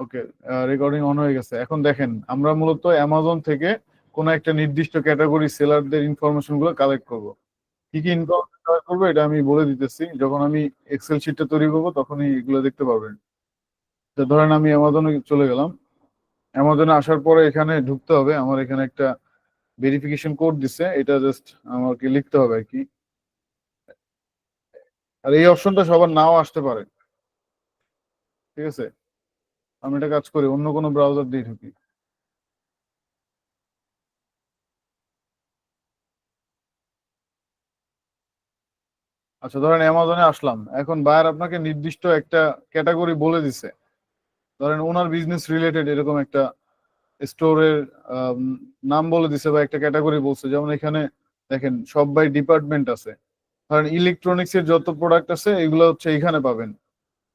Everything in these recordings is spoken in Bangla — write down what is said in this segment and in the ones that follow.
ওকে, রেকর্ডিং অন হয়ে গেছে। এখন দেখেন, আমরা মূলত অ্যামাজন থেকে কোন একটা নির্দিষ্ট ক্যাটাগরি সেলারদের ইনফরমেশন গুলো কালেক্ট করব। কি কি ইনফরমেশন কালেক্ট করবো এটা আমি বলে দিতেছি, যখন আমি এক্সেল শিটটা তৈরি করবো তখনই এগুলো দেখতে পারবেন। তো ধরেন আমি অ্যামাজনে চলে গেলাম। অ্যামাজনে আসার পরে এখানে ঢুকতে হবে, আমার এখানে একটা ভেরিফিকেশন কোড দিছে, এটা জাস্ট আমাকে লিখতে হবে আর কি। আর এই অপশনটা সবার নাও আসতে পারে, ঠিক আছে? আমি একটা কাজ করি, অন্য কোনো ব্রাউজার দিয়ে ঢুকি। আচ্ছা, ধরেন অ্যামাজনে আসলাম, এখন বায়ার আপনাকে নির্দিষ্ট একটা ক্যাটাগরি বলে দিছে। ধরেন ওনার বিজনেস রিলেটেড এরকম একটা স্টোরের নাম বলে দিছে বা একটা ক্যাটাগরি বলছে, যেমন এখানে দেখেন সব বাই ডিপার্টমেন্ট আছে। ধরেন ইলেকট্রনিক্স এর যত প্রোডাক্ট আছে এগুলো হচ্ছে এখানে পাবেন।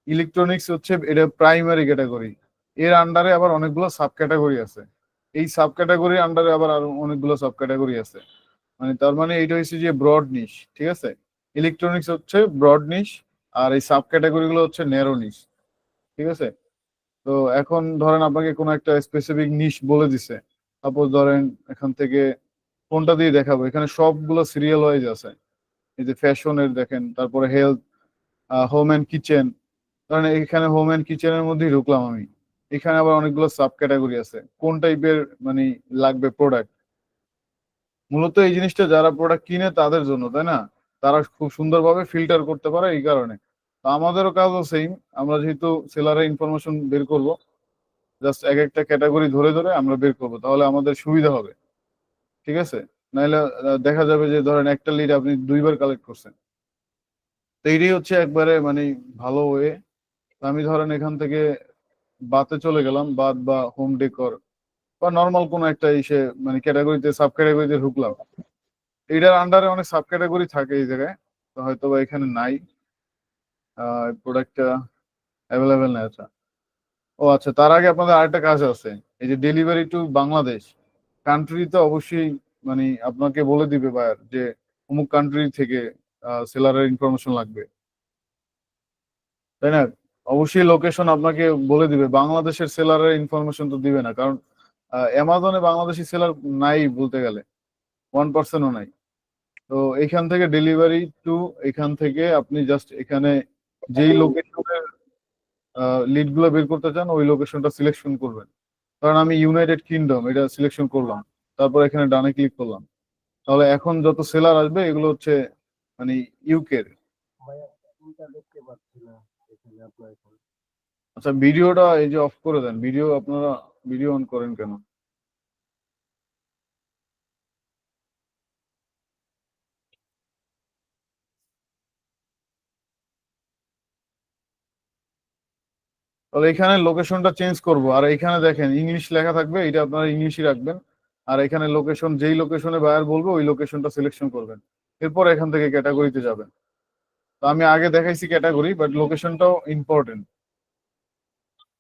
ইলেকট্রনিক্স হচ্ছে এটা প্রাইমারি ক্যাটাগরি, এর আন্ডারে আবার অনেকগুলো সাব ক্যাটাগরি আছে। এই সাব ক্যাটাগরির আন্ডারে আবার আরো অনেকগুলো সাব ক্যাটাগরি আছে। মানে তার মানে এইটা হচ্ছে যে ব্রড নিশ, ঠিক আছে? ইলেকট্রনিক্স হচ্ছে ব্রড নিশ, আর এই সাব ক্যাটাগরি গুলো হচ্ছে ন্যারো নিশ, ঠিক আছে? তো এখন ধরেন আপনাকে কোনো একটা স্পেসিফিক নিশ বলে দিছে, সাপোজ ধরেন এখান থেকে কোনটা দিয়ে দেখাবো, এখানে সবগুলো সিরিয়াল ওয়াইজ আছে। এই যে ফ্যাশনের দেখেন, তারপরে হেলথ, হোম অ্যান্ড কিচেন। ধরেন এখানে হোম অ্যান্ড কিচেনের মধ্যেই ঢুকলাম আমি। এখানে আবার অনেকগুলো সাব ক্যাটাগরি আছে, কোন টাইপের মানে লাগবে প্রোডাক্ট। মূলত এই জিনিসটা যারা প্রোডাক্ট কিনে তাদের জন্য, তাই না? তারা খুব সুন্দরভাবে ফিল্টার করতে পারে এই কারণে। তো আমাদেরও কাজও সেম। আমরা যেহেতু সেলারের ইনফরমেশন বের করব, জাস্ট এক একটা ক্যাটাগরি ধরে ধরে আমরা বের করব, তাহলে আমাদের সুবিধা হবে, ঠিক আছে? নাইলে দেখা যাবে যে ধরেন একটা লিড আপনি দুইবার কালেক্ট করছেন। তো এইটাই হচ্ছে একবারে মানে ভালো ওয়ে। আমি ধরেন এখান থেকে বাতে চলে গেলাম, বাত বা হোম ডেকর বা নর্মাল কোনো একটা ইসে মানে ক্যাটাগরিতে সাব ক্যাটাগরিতে ঢুকলাম। এটার আন্ডারে অনেক সাব ক্যাটাগরি থাকে এই জায়গায়, তো হয়তো বা এখানে নাই, প্রোডাক্টটা অ্যাভেলেবেল নাই। আচ্ছা, ও আচ্ছা, তার আগে আপনাদের আরেকটা কাজ আছে। এই যে ডেলিভারি টু বাংলাদেশ, কান্ট্রিতে অবশ্যই মানে আপনাকে বলে দিবে বায়ার যে অমুক কান্ট্রি থেকে সেলারের ইনফরমেশন লাগবে, তাই না? অবশ্যই লোকেশন আপনাকে বলে দিবে, বাংলাদেশের সেলারের ইনফরমেশন তো দিবে না, কারণ অ্যামাজনে বাংলাদেশি সেলার নাই বলতে গেলে, 1%ও নাই। তো এখান থেকে ডেলিভারি টু, এখান থেকে আপনি জাস্ট এখানে যেই লোকেশনের লিড গুলো বের করতে চান ওই লোকেশনটা সিলেকশন করবেন। কারণ আমি ইউনাইটেড কিংডম এটা সিলেকশন করলাম, তারপর এখানে ডানে ক্লিক করলাম। তাহলে এখন যত সেলার আসবে এগুলো হচ্ছে মানে ইউকের। আচ্ছা, ভিডিওটা এই যে অফ করে দেন, ভিডিও আপনারা ভিডিও অন করেন কেন? তাহলে এখানে লোকেশনটা চেঞ্জ করব, আর এখানে দেখেন ইংলিশ লেখা থাকবে, এটা আপনারা ইংলিশই রাখবেন। আর এখানে লোকেশন, যেই লোকেশনে বায়ার বলবো ওই লোকেশনটা সিলেকশন করবেন। এরপর এখান থেকে ক্যাটাগরিতে যাবেন। তো আমি আগে দেখাইছি ক্যাটাগরি, বাট লোকেশনটাও ইম্পর্টেন্ট।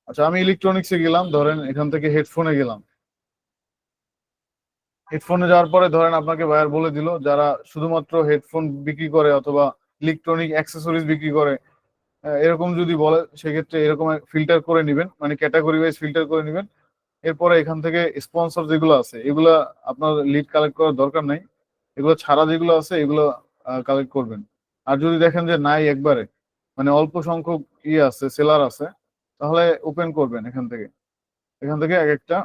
আচ্ছা, আমি ইলেকট্রনিক্সে গেলাম, ধরেন এখান থেকে হেডফোনে গেলাম। হেডফোনে যাওয়ার পরে ধরেন আপনাকে বায়ার বলে দিল যারা শুধুমাত্র হেডফোন বিক্রি করে অথবা ইলেকট্রনিক অ্যাক্সেসরিজ বিক্রি করে, এরকম যদি বলে সেক্ষেত্রে এরকম ফিল্টার করে নিবেন, মানে ক্যাটাগরি ওয়াইজ ফিল্টার করে নিবেন। এরপরে এখান থেকে স্পন্সর যেগুলো আছে এগুলা আপনার লিড কালেক্ট করার দরকার নাই, এগুলো ছাড়া যেগুলো আছে এগুলো কালেক্ট করবেন। আর যদি দেখেন যে নাই একবারে, মানে অল্প সংখ্যক ইয়ে আছে, সেলার আছে, তাহলে ওপেন করবেন এখান থেকে। এখান থেকে এক একটা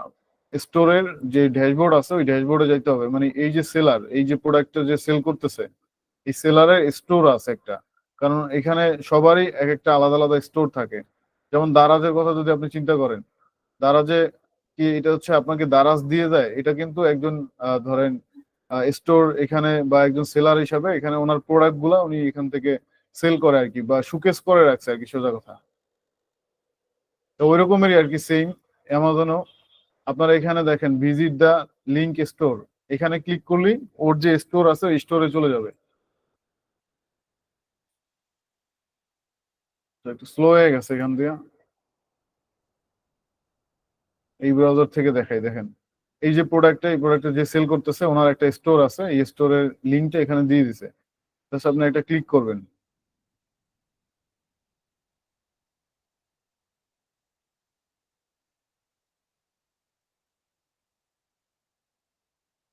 স্টোরের যে ড্যাশবোর্ড আছে ওই ড্যাশবোর্ডে যাইতে হবে, মানে এই যে সেলার, এই যে প্রোডাক্টটা যে সেল করতেছে এই সেলারের স্টোর আছে একটা। কারণ এখানে সবারই এক একটা আলাদা আলাদা স্টোর থাকে। যেমন দারাজের কথা যদি আপনি চিন্তা করেন, দারাজে কি এটা হচ্ছে আপনাকে দারাজ দিয়ে দেয়, এটা কিন্তু একজন ধরেন স্টোর এখানে বা একজন সেলার হিসাবে এখানে ওনার প্রোডাক্ট গুলা উনি এখান থেকে সেল করে আর কি, বা সুকেস করে রাখছে আর কি, সোজা কথা। তো ওই রকমেরই আর কি সেম অ্যামাজনও। আপনারা এখানে দেখেন ভিজিট দা লিঙ্ক স্টোর, এখানে ক্লিক করলেই ওর যে স্টোর আছে ওই স্টোরে চলে যাবে। তো একটু স্লো হয়ে গেছে এখান দিয়ে, এই ব্রাউজার থেকে দেখাই দেখেন। এই যে প্রোডাক্টটা, এই প্রোডাক্টটা যে সেল করতেছে ওনার একটা স্টোর আছে, এই স্টোরের লিঙ্কটা এখানে দিয়ে দিছে। জাস্ট আপনি একটা ক্লিক করবেন।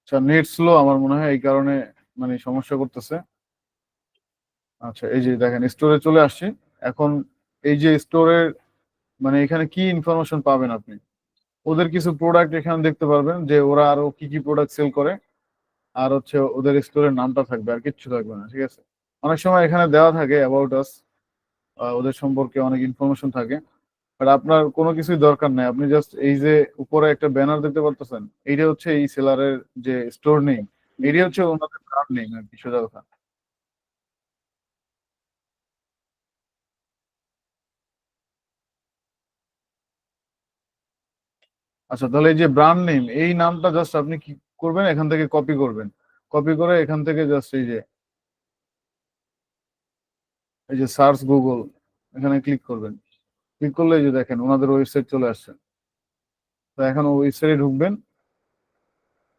আচ্ছা, নেট স্লো আমার মনে হয়, এই কারণে মানে সমস্যা করতেছে। আচ্ছা, এই যে দেখেন স্টোরে চলে আসছি এখন। এই যে স্টোরের মানে এখানে কি ইনফরমেশন পাবেন আপনি, ওদের কিছু প্রোডাক্ট এখানে দেখতে পারবেন যে ওরা আরো কি কি প্রোডাক্ট সেল করে, আর হচ্ছে ওদের স্টোরের নামটা থাকবে, আর কিচ্ছু থাকবে না, ঠিক আছে। অনেক সময় এখানে দেওয়া থাকে অ্যাবাউট আস, ওদের সম্পর্কে অনেক ইনফরমেশন থাকে। বাট আপনার কোনো কিছুই দরকার নাই, আপনি জাস্ট এই যে উপরে একটা ব্যানার দেখতে পারতেছেন, এইটা হচ্ছে এই সেলারের যে স্টোর নেম, এটাই হচ্ছে ওনাদের ব্র্যান্ড নেম আর কি, সোজা কথা। আচ্ছা, তাহলে এই যে ব্র্যান্ড নেম, এই নামটা জাস্ট আপনি কি করবেন, এখান থেকে কপি করবেন। কপি করে এখান থেকে জাস্ট এই যে সার্চ গুগল, এখানে ক্লিক করবেন। ক্লিক করলে এই যে দেখেন ওনাদের ওয়েবসাইট চলে আসছে। তো এখন ওয়েবসাইটে ঢুকবেন।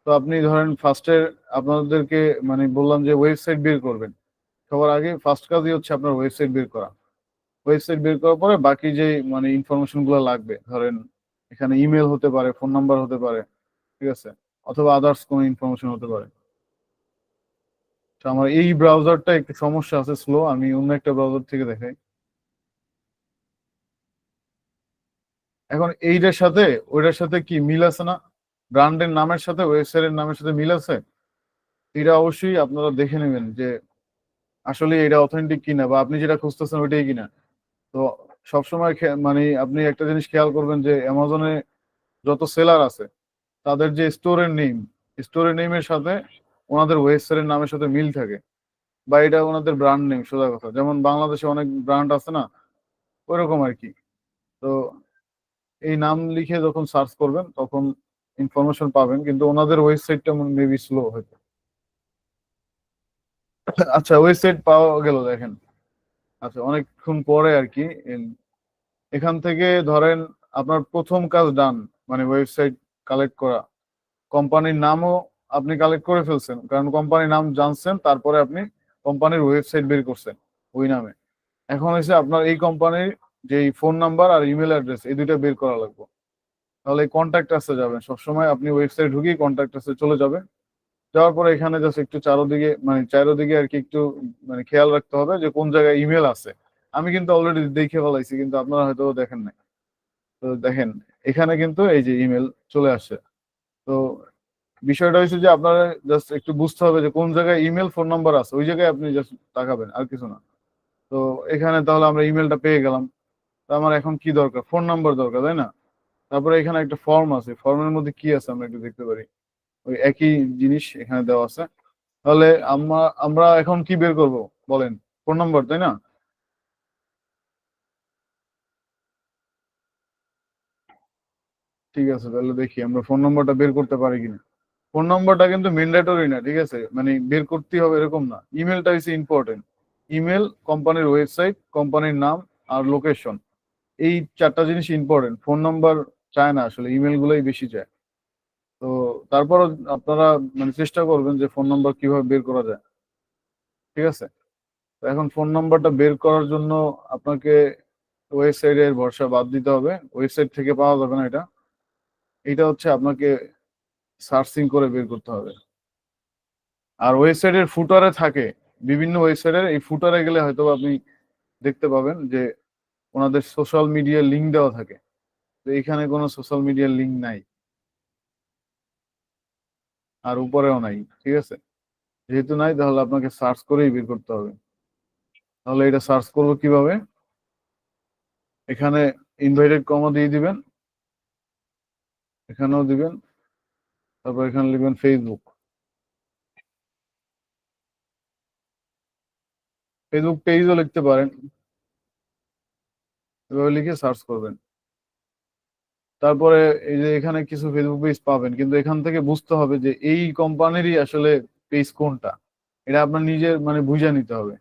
তো আপনি ধরেন ফার্স্টে আপনাদেরকে মানে বললাম যে ওয়েবসাইট বের করবেন, সবার আগে ফার্স্ট কাজই হচ্ছে আপনার ওয়েবসাইট বের করা। ওয়েবসাইট বের করার পরে বাকি যে মানে ইনফরমেশন গুলো লাগবে, ধরেন এখানে ইমেল হতে পারে, ফোন নাম্বার হতে পারে, ঠিক আছে, অথবা আদার্স কোনো ইনফরমেশন হতে পারে। তো আমার এই ব্রাউজারটা একটু সমস্যা আছে, স্লো, আমি অন্য একটা ব্রাউজার থেকে দেখাই। এখন এইটার সাথে ওইটার সাথে কি মিল আছে না, ব্র্যান্ডের নামের সাথে ওয়েবসাইটের নামের সাথে মিল আছে। এটা অবশ্যই আপনারা দেখে নেবেন যে আসলে এটা অথেন্টিক কিনা, বা আপনি যেটা খুঁজতেছেন ওইটাই কিনা। তো সবসময় মানে আপনি একটা জিনিস খেয়াল করবেন যে অ্যামাজনে যত সেলার আছে তাদের যে স্টোরের নেমের সাথে ওনাদের ওয়েবসাইটের নামের সাথে মিল থাকে, বা এটা ওনাদের ব্র্যান্ড নেম, সোজা কথা। যেমন বাংলাদেশে অনেক ব্র্যান্ড আছে না, ওইরকম আর কি। তো এই নাম লিখে যখন সার্চ করবেন তখন ইনফরমেশন পাবেন, কিন্তু ওনাদের ওয়েবসাইটটা মেবি স্লো হয়তো। আচ্ছা, ওয়েবসাইট পাওয়া গেল দেখেন। আচ্ছা, অনেকক্ষণ পরে আর কি এখান থেকে ধরেন আপনার প্রথম কাজ ডান, মানে ওয়েবসাইট কালেক্ট করা। কোম্পানির নামও আপনি কালেক্ট করে ফেলছেন, কারণ কোম্পানির নাম জানছেন, তারপরে আপনি কোম্পানির ওয়েবসাইট বের করছেন ওই নামে। এখন হচ্ছে আপনার এই কোম্পানির যে ফোন নাম্বার আর ইমেল অ্যাড্রেস, এই দুইটা বের করা লাগবে। তাহলে এই কন্ট্যাক্ট আসতে যাবেন, সবসময় আপনি ওয়েবসাইট ঢুকিয়ে কন্ট্যাক্ট আসতে চলে যাবেন। যাওয়ার পরে এখানে জাস্ট একটু চারোদিকে মানে চারোদিকে আর কি একটু মানে খেয়াল রাখতে হবে যে কোন জায়গায় ইমেল আছে। আমি কিন্তু অলরেডি দেখে ফেলাইছি, কিন্তু আপনারা হয়তো দেখেন নাই। তো দেখেন এখানে কিন্তু এই যে ইমেল চলে আসছে। তো বিষয়টা হচ্ছে যে আপনারা জাস্ট একটু বুঝতে হবে যে কোন জায়গায় ইমেল ফোন নাম্বার আছে, ওই জায়গায় আপনি জাস্ট তাকাবেন, আর কিছু না। তো এখানে তাহলে আমরা ইমেলটা পেয়ে গেলাম। তো আমার এখন কি দরকার, ফোন নাম্বার দরকার, তাই না? তারপরে এখানে একটা ফর্ম আছে, ফর্মের মধ্যে কি আছে আমরা একটু দেখতে পারি। ওই একই জিনিস এখানে দেওয়া আছে। তাহলে আমরা আমরা এখন কি বের করব বলেন, ফোন নাম্বার, তাই না? ঠিক আছে, তাহলে দেখি আমরা ফোন নাম্বারটা বের করতে পারি কিনা। ফোন নাম্বারটা কিন্তু ম্যান্ডেটরি না, ঠিক আছে, মানে বের করতেই হবে এরকম না। ইমেলটা হচ্ছে ইম্পর্টেন্ট। ইমেল, কোম্পানির ওয়েবসাইট, কোম্পানির নাম, আর লোকেশন, এই চারটা জিনিস ইম্পর্টেন্ট। ফোন নাম্বার চায় না আসলে, ইমেল গুলোই বেশি চায়। তো তারপরও আপনারা মানে চেষ্টা করবেন যে ফোন নাম্বার কিভাবে বের করা যায়, ঠিক আছে। তো এখন ফোন নাম্বারটা বের করার জন্য আপনাকে ওয়েবসাইটের ভরসা বাদ দিতে হবে, ওয়েবসাইট থেকে পাওয়া যাবে না এটা। এটা হচ্ছে আপনাকে সার্চিং করে বের করতে হবে। আর ওয়েবসাইটের ফুটারে থাকে, বিভিন্ন ওয়েবসাইটের এই ফুটারে গেলে হয়তো আপনি দেখতে পাবেন যে ওনাদের সোশ্যাল মিডিয়ার লিঙ্ক দেওয়া থাকে। তো এখানে কোনো সোশ্যাল মিডিয়ার লিঙ্ক নাই, আর উপরেও নাই, ঠিক আছে। যেহেতু নাই তাহলে আপনাকে সার্চ করেই বের করতে হবে। তাহলে এটা সার্চ করবো কিভাবে, এখানে ইনভাইটেড কমা দিয়ে দিবেন, এখানেও দিবেন, তারপর এখানে লিখবেন ফেসবুক। ফেসবুক পেজও লিখতে পারেন, এভাবে লিখে সার্চ করবেন। তারপরে এই যে এখানে কিছু ফেসবুক পেজ পাবেন, কিন্তু এখান থেকে বুঝতে হবে যে এই কোম্পানিরই আসলে পেজ কোনটা। এটা আপনার নিজের মানে বুঝে নিতে হবে।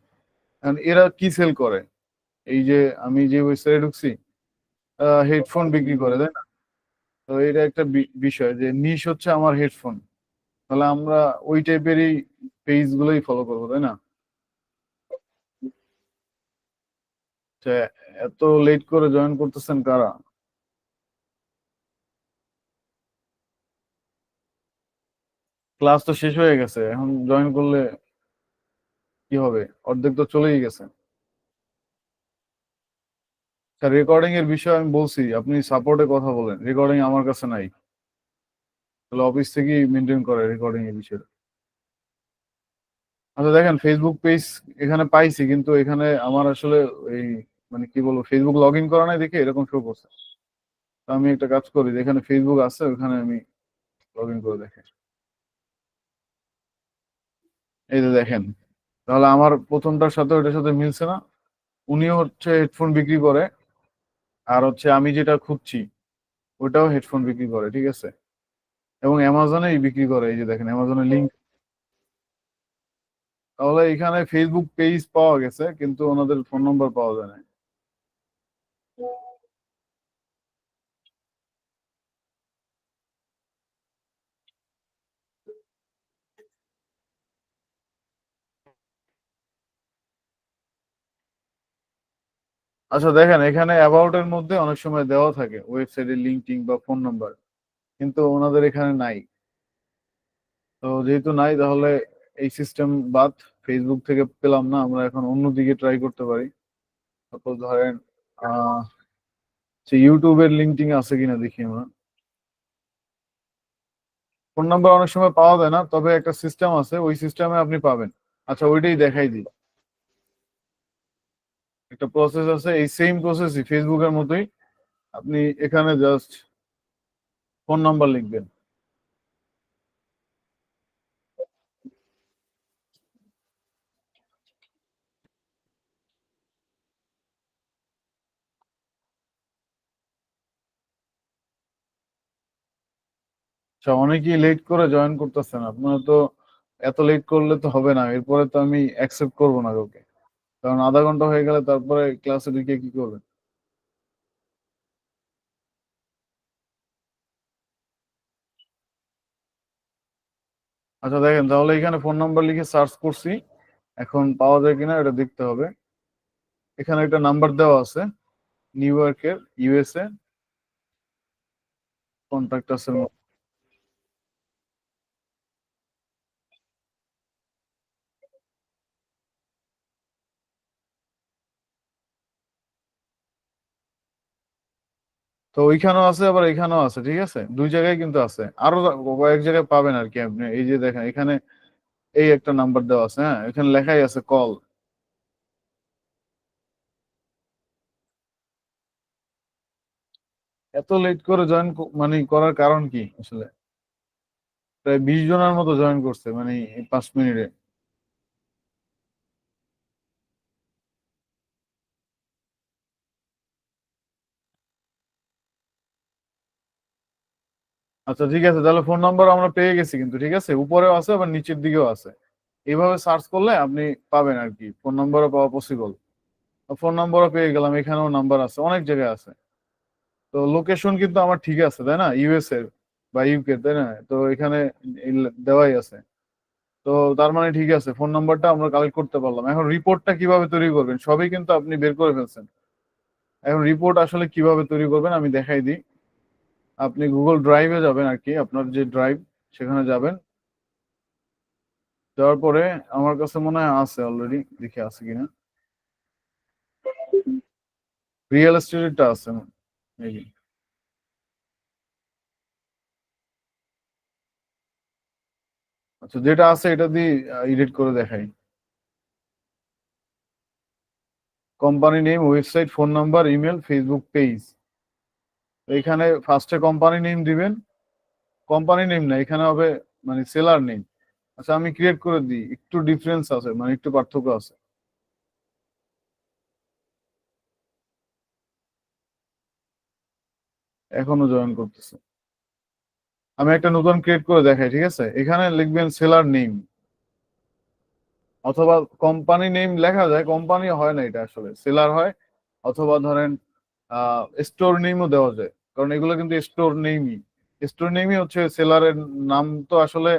কারণ এরা কি সেল করে, এই যে আমি যে ওয়েবসাইটে ঢুকছি, হেডফোন বিক্রি করে, তাই না? তো এটা একটা বিষয় যে নিশ হচ্ছে আমার হেডফোন। তাহলে আমরা ওই টাইপেরই পেজ গুলোই ফলো করবো, তাই না? যে এত লেট করে জয়েন করতেছেন কারা? ক্লাস তো শেষ হয়ে গেছে, এখন জয়েন করলে কি হবে? অর্ধেক তো চলেই গেছে। স্যার রেকর্ডিং এর বিষয়ে আমি বলছি, আপনি সাপোর্টে কথা বলেন, রেকর্ডিং আমার কাছে নাই। তাহলে অফিস থেকেই মেনটেন করে রেকর্ডিং এর বিষয়টা। আচ্ছা দেখেন, ফেসবুক পেজ এখানে পাইছি, কিন্তু এখানে আমার আসলে এই মানে কি বলবো, ফেসবুক লগ ইন করা নাই দেখে এরকম শো করছে। তো আমি একটা কাজ করি, যেখানে ফেসবুক আছে ওখানে আমি লগ ইন করে দেখি। এই যে দেখেন, তাহলে আমার প্রথমটার সাথে ওইটার সাথে মিলছে না। উনিও হচ্ছে হেডফোন বিক্রি করে, আর হচ্ছে আমি যেটা খুঁজছি ওটাও হেডফোন বিক্রি করে, ঠিক আছে। এবং অ্যামাজনেই বিক্রি করে, এই যে দেখেন অ্যামাজনের লিঙ্ক। তাহলে এখানে ফেসবুক পেজ পাওয়া গেছে, কিন্তু ওনাদের ফোন নম্বর পাওয়া যায় না। আচ্ছা দেখেন, এখানে অ্যাবাউট এর মধ্যে অনেক সময় দেওয়া থাকে ওয়েবসাইটের লিঙ্ক টিঙ্ক বা ফোন নাম্বার, কিন্তু ওনাদের এখানে নাই। তো যেহেতু নাই, তাহলে এই সিস্টেম বাদ, ফেসবুক থেকে পেলাম না, আমরা এখন অন্যদিকে ট্রাই করতে পারি। তারপর ধরেন আহ ইউটিউবের লিঙ্ক টিঙ্ক আছে কিনা দেখি আমরা। ফোন নাম্বার অনেক সময় পাওয়া যায় না, তবে একটা সিস্টেম আছে, ওই সিস্টেমে আপনি পাবেন। আচ্ছা ওইটাই দেখাই দিই। একটা প্রসেস আছে, এই সেম প্রসেসই ফেসবুকের মতোই। আপনি এখানে জাস্ট ফোন নাম্বার লিখবেন। আচ্ছা, অনেকেই লেট করে জয়েন করতেছেন, আপনারা তো এত লেট করলে তো হবে না, এরপরে তো আমি অ্যাকসেপ্ট করবো না কাউকে। কারণ আধা ঘন্টা হয়ে গেলে তারপরে ক্লাসে ঢুকে কি করবেন? আচ্ছা দেখেন, তাহলে এখানে ফোন নাম্বার লিখে সার্চ করছি, এখন পাওয়া যায় কিনা এটা দেখতে হবে। এখানে একটা নাম্বার দেওয়া আছে, নিউ ইয়র্কের, ইউএসএ, কন্ট্যাক্ট আছে। তো ওইখানেও আছে, আবার এখানেও আছে, ঠিক আছে, দুই জায়গায় কিন্তু আছে, আরো কয়েক জায়গায় পাবেন আর কি। আপনি এই যে দেখেন এখানে এই একটা নাম্বার দেওয়া আছে, হ্যাঁ এখানে লেখাই আছে কল। এত লেট করে জয়েন মানে করার কারণ কি আসলে? প্রায় 20 জনের মতো জয়েন করছে মানে এই 5 মিনিটে। আচ্ছা ঠিক আছে, তাহলে ফোন নাম্বার আমরা পেয়ে গেছি, কিন্তু ঠিক আছে, উপরেও আছে আবার নিচের দিকেও আছে। এইভাবে সার্চ করলে আপনি পাবেন আর কি, ফোন নাম্বারও পাওয়া পসিবল। ফোন নাম্বারও পেয়ে গেলাম, এখানেও নাম্বার আছে, অনেক জায়গায় আছে। তো লোকেশন কিন্তু আমার ঠিক আছে তাই না, ইউএস এর বা ইউকে, তাই না? তো এখানে দেওয়াই আছে। তো তার মানে ঠিক আছে, ফোন নাম্বারটা আমরা কালেক্ট করতে পারলাম। এখন রিপোর্টটা কিভাবে তৈরি করবেন সবই কিন্তু আপনি বের করে ফেলছেন। এখন রিপোর্ট আসলে কিভাবে তৈরি করবেন আমি দেখাই দিই। আপনি গুগল ড্রাইভে যাবেন আর কি, আপনার যে ড্রাইভ সেখানে যাবেন। যাওয়ার পরে আমার কাছে মনে হয় আছে অলরেডি, দেখি আছে কিনা। রিয়েল এস্টেটটা আছে মেবি। আচ্ছা যেটা আছে এটা দিয়ে এডিট করে দেখাই। Company name, website, phone number, email, Facebook page. এখানে ফার্স্টে কোম্পানি নেম দিবেন। কোম্পানি নেম না, এখানে হবে মানে সেলার নেম। আচ্ছা আমি ক্রিয়েট করে দিই, একটু ডিফারেন্স আছে, মানে একটু পার্থক্য আছে। এখনো জয়েন করতেছে। আমি একটা নতুন ক্রিয়েট করে দেখাই, ঠিক আছে, এখানে লিখবেন সেলার নেম, অথবা কোম্পানি নেম লেখা যায়, কোম্পানি হয় না এটা, আসলে সেলার হয়। অথবা ধরেন স্টোর নেমও দেওয়া যায়, কারণ এগুলো কিন্তু স্টোর নেমই। স্টোর নেমই হচ্ছে সেলারের নাম। তো আসলে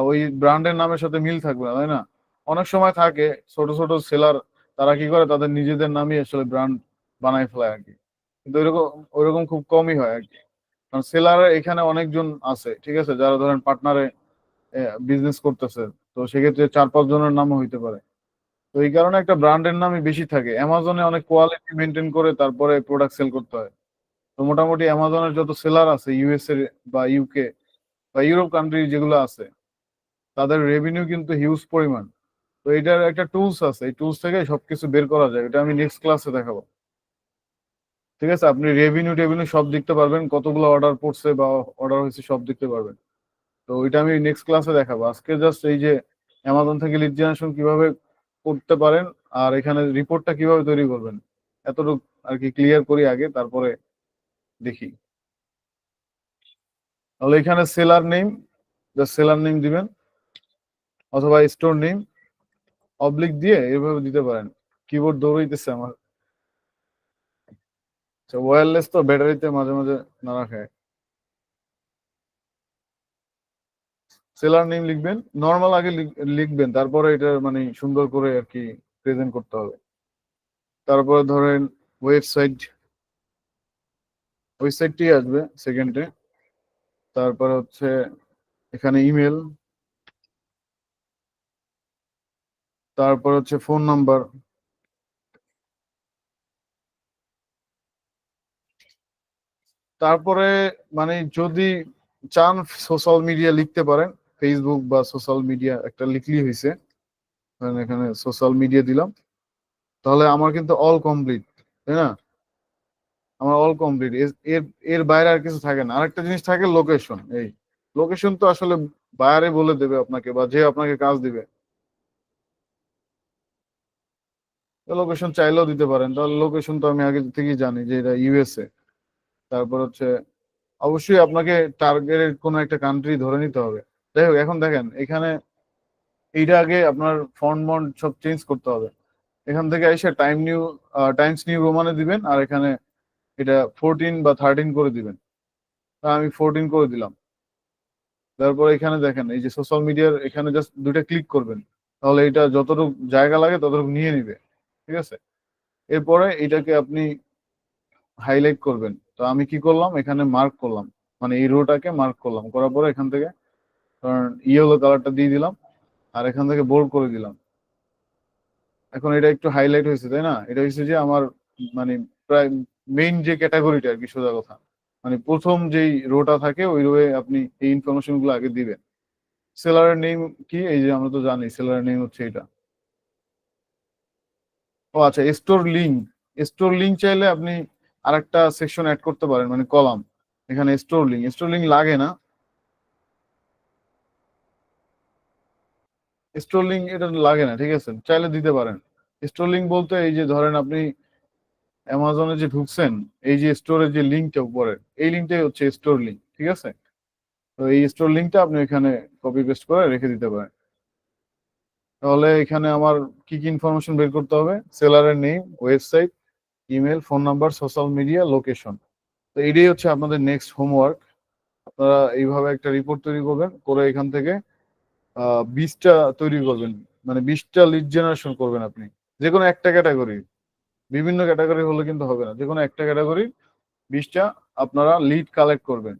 ওই ব্র্যান্ডের নামের সাথে মিল থাকবে না, তাই না? অনেক সময় থাকে ছোট ছোট সেলার, তারা কি করে তাদের নিজেদের নামই আসলে ব্র্যান্ড বানায় ফেলায় আর কি। কিন্তু ওইরকম ওইরকম খুব কমই হয় আর কি। কারণ সেলার এখানে অনেকজন আছে, ঠিক আছে, যারা ধরেন পার্টনারে বিজনেস করতেছে, তো সেক্ষেত্রে 4-5 জনের নামও হইতে পারে। তো এই কারণে একটা ব্র্যান্ডের নামই বেশি থাকে। অ্যামাজনে অনেক কোয়ালিটি মেনটেন করে তারপরে প্রোডাক্ট সেল করতে হয়। তো মোটামুটি অ্যামাজনের যত সেলার আছে ইউএসএ বা ইউকে বা ইউরোপ কান্ট্রি যেগুলো আছে, তাদের রেভিনিউ কিন্তু হিউজ পরিমাণ। তো এটার একটা টুলস আছে, এই টুলস থেকে সবকিছু বের করা যায়। এটা আমি নেক্সট ক্লাসে দেখাবো। ঠিক আছে, আপনি রেভিনিউ টেভিনিউ সব দেখতে পারবেন, কতগুলো অর্ডার পড়ছে বা অর্ডার হয়েছে সব দেখতে পারবেন। তো ওইটা আমি নেক্সট ক্লাসে দেখাবো। আজকে জাস্ট এই যে অ্যামাজন থেকে লিড জেনারেশন কিভাবে করতে পারেন আর এখানে রিপোর্টটা কিভাবে তৈরি করবেন, এতটুকু আর কি ক্লিয়ার করি আগে, তারপরে দেখি। তাহলে এখানে seller name, just seller name দিবেন, অথবা স্টোর নেম অবলিক দিয়ে এভাবে দিতে পারেন। কিবোর্ড দৌড়াইতেছে আমার, ওয়্যারলেস তো ব্যাটারিতে মাঝে মাঝে নাড়া খায়। সেলার নেম লিখবেন, নর্মাল আগে লিখবেন, তারপরে এটা মানে সুন্দর করে আর কি প্রেজেন্ট করতে হবে। তারপরে ধরেন ওয়েবসাইট, ওয়েবসাইটটি আসবে সেকেন্ডে। তারপর হচ্ছে এখানে ইমেল, তারপর হচ্ছে ফোন নাম্বার। তারপরে মানে যদি চান সোশ্যাল মিডিয়া লিখতে পারেন, ফেসবুক বা সোশ্যাল মিডিয়া একটা লিখলেই হয়েছে। ধরেন এখানে সোশ্যাল মিডিয়া দিলাম, তাহলে আমার কিন্তু অল কমপ্লিট, তাই না? আমার অল কমপ্লিট। এর এর বাইরে আর কিছু থাকে না। আরেকটা জিনিস থাকে লোকেশন। এই লোকেশন তো আসলে বাইরে বলে দেবে আপনাকে, বা যে আপনাকে কাজ দিবে লোকেশন চাইলেও দিতে পারেন। তাহলে লোকেশন তো আমি আগে থেকেই জানি যে এটা ইউএসএ। তারপর হচ্ছে অবশ্যই আপনাকে টার্গেটের কোনো একটা কান্ট্রি ধরে নিতে হবে। যাই হোক, এখন দেখেন এখানে এইটা আগে আপনার ফন্ট মন্ট সব চেঞ্জ করতে হবে। এখান থেকে এসে টাইমস নিউ রোমানে দিবেন, আর এখানে এটা 14 বা 13 করে দিবেন। তা আমি 14 করে দিলাম। তারপর এখানে দেখেন এই যে সোশ্যাল মিডিয়ার এখানে জাস্ট দুইটা ক্লিক করবেন, তাহলে এটা যতটুকু জায়গা লাগে ততটুকু নিয়ে নিবে। ঠিক আছে, এরপরে এটাকে আপনি হাইলাইট করবেন। তো আমি কি করলাম, এখানে মার্ক করলাম, মানে এই রোটাকে মার্ক করলাম, করার পরে এখান থেকে কারণ ইয়েলো কালারটা দিয়ে দিলাম, আর এখান থেকে বোল্ড করে দিলাম। এখন এটা একটু হাইলাইট হয়েছে, তাই না? এটা হচ্ছে যে আমার মানে প্রায় মেইন যে ক্যাটাগরিটা আর কি, সোজা কথা মানে প্রথম যেই রোটা থাকে ওই রোয়ে আপনি এই ইনফরমেশন গুলো আগে দিবেন। সেলারের নেম কি, এই যে আমরা তো জানি সেলারের নেম হচ্ছে এটা। ও আচ্ছা, স্টোর লিঙ্ক। স্টোর লিঙ্ক চাইলে আপনি আরেকটা সেকশন অ্যাড করতে পারেন, মানে কলাম। এখানে স্টোর লিঙ্ক লাগে না। স্টোর লিঙ্ক এটা লাগে না, ঠিক আছে, চাইলে দিতে পারেন। স্টোর লিঙ্ক বলতে এই যে ধরেন আপনি অ্যামাজনে যে ঢুকছেন, এই যে স্টোরের যে লিঙ্কটা উপরের, এই লিঙ্কটাই হচ্ছে স্টোর লিঙ্ক। ঠিক আছে, তো এই স্টোর লিঙ্কটা আপনি এখানে কপি পেস্ট করে রেখে দিতে পারেন। তাহলে এখানে আমার কি কি ইনফরমেশন বের করতে হবে? সেলারের name, website, email, phone number, social media, location. তো এটাই হচ্ছে আপনাদের নেক্সট হোমওয়ার্ক। আপনারা এইভাবে একটা রিপোর্ট তৈরি করবেন, করে এখান থেকে 20টা তৈরি করবেন, মানে 20টা লিড জেনারেশন করবেন আপনি। যে কোনো একটা ক্যাটাগরি, বিভিন্ন ক্যাটাগরি হলে কিন্তু হবে না, যে কোনো একটা ক্যাটাগরি 20টা আপনারা লিড কালেক্ট করবেন।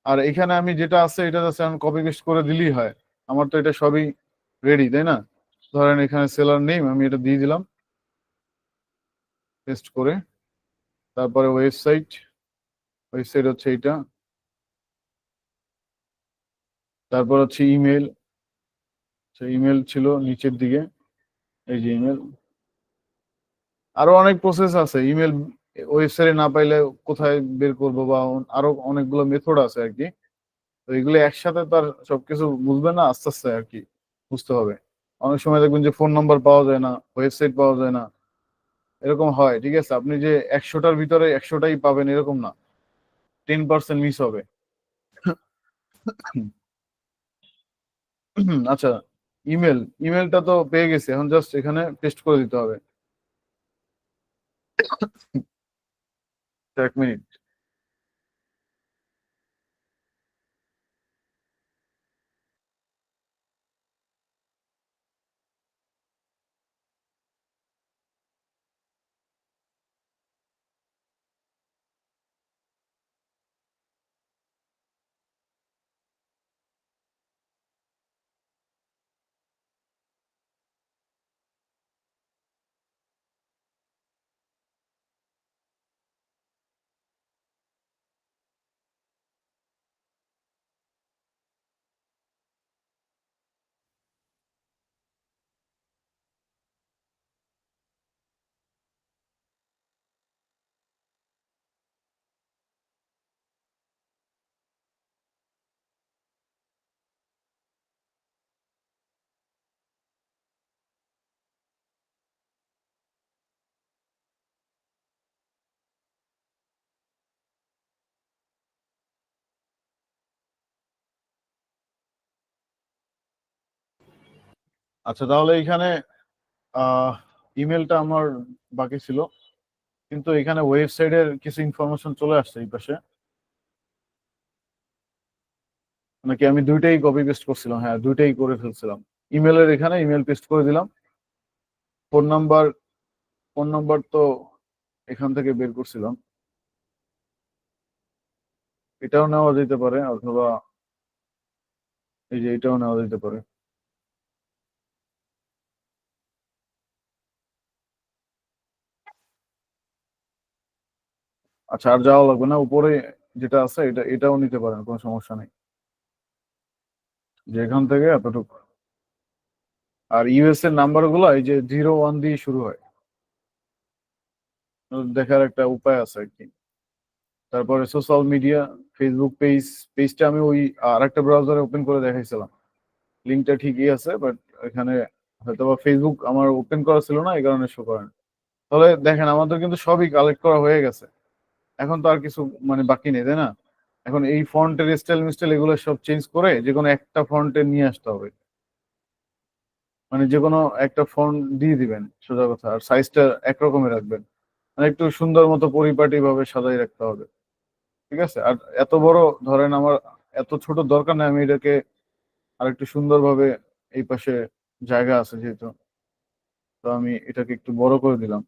আর এখানে আমি যেটা আছে এটা জাস্ট আমি কপি পেস্ট করে দিলেই হয়। আমার তো এটা সবই রেডি, তাই না? ধরেন এখানে সেলার নেম আমি এটা দিয়ে দিলাম পেস্ট করে। তারপরে ওয়েবসাইট, ওয়েবসাইট হচ্ছে এটা। তারপর হচ্ছে ইমেল, ইমেল ছিল নিচের দিকে, এই যে ইমেল। আরো অনেক প্রসেস আছে ইমেল ওয়েবসাইটে না পাইলে কোথায় বের করবো, বা আরো অনেকগুলো মেথড আছে আর কি। তো এগুলো একসাথে তার সবকিছু বুঝবে না, আস্তে আস্তে আর কি বুঝতে হবে। অনেক সময় দেখবেন যে ফোন নাম্বার পাওয়া যায় না, ওয়েবসাইট পাওয়া যায় না, এরকম হয়। ঠিক আছে, আপনি যে 100টার ভিতরে 100টাই পাবেন এরকম না, 10% মিস হবে। আচ্ছা, ইমেল, ইমেলটা তো পেয়ে গেছে, এখন জাস্ট এখানে পেস্ট করে দিতে হবে। 1 মিনিট। আচ্ছা, তাহলে এখানে ইমেলটা আমার বাকি ছিল, কিন্তু এখানে ওয়েবসাইটের কিছু ইনফরমেশন চলে আসছে এই পাশে। নাকি আমি দুইটাই কপি পেস্ট করছিলাম? হ্যাঁ, দুইটাই করে ফেলছিলাম। ইমেলের এখানে ইমেল পেস্ট করে দিলাম। ফোন নাম্বার, ফোন নাম্বার তো এখান থেকে বের করছিলাম। এটাও নেওয়া যেতে পারে, অথবা এই যে এটাও নেওয়া যেতে পারে। আচ্ছা, আর যাওয়া লাগবে না, উপরে যেটা আছে এটা এটাও নিতে পারেন, কোনো সমস্যা নেই। যে এখান থেকে এতটুকু। আর ইউএস এর নাম্বার গুলো এই যে 01 দিয়ে শুরু হয়, দেখার একটা উপায় আছে আর কি। তারপরে সোশ্যাল মিডিয়া, ফেসবুক পেজ, পেজটা আমি ওই আর একটা ব্রাউজারে ওপেন করে দেখাইছিলাম। লিঙ্কটা ঠিকই আছে, বাট এখানে হয়তো বা ফেসবুক আমার ওপেন করা ছিল না, এই কারণে শো করে না। তাহলে দেখেন, আমাদের কিন্তু সবই কালেক্ট করা হয়ে গেছে। এখন তো আর কিছু মানে বাকি নেই, তাই না? এখন এই ফন্টের স্টাইল মিস্টাইল এগুলো সব চেঞ্জ করে যে কোনো একটা ফন্টে নিয়ে আসতে হবে। মানে যে কোনো একটা ফন্ট দিয়ে দিবেন, সোজা কথা। আর সাইজটা একরকমই রাখবেন, মানে একটু সুন্দর মতো পরিপাটি ভাবে সাজাই রাখতে হবে। ঠিক আছে? আর এত বড়, ধরেন আমার এত ছোট দরকার নেই, আমি এটাকে আর একটু সুন্দরভাবে, এই পাশে জায়গা আছে যেহেতু, তো আমি এটাকে একটু বড় করে দিলাম।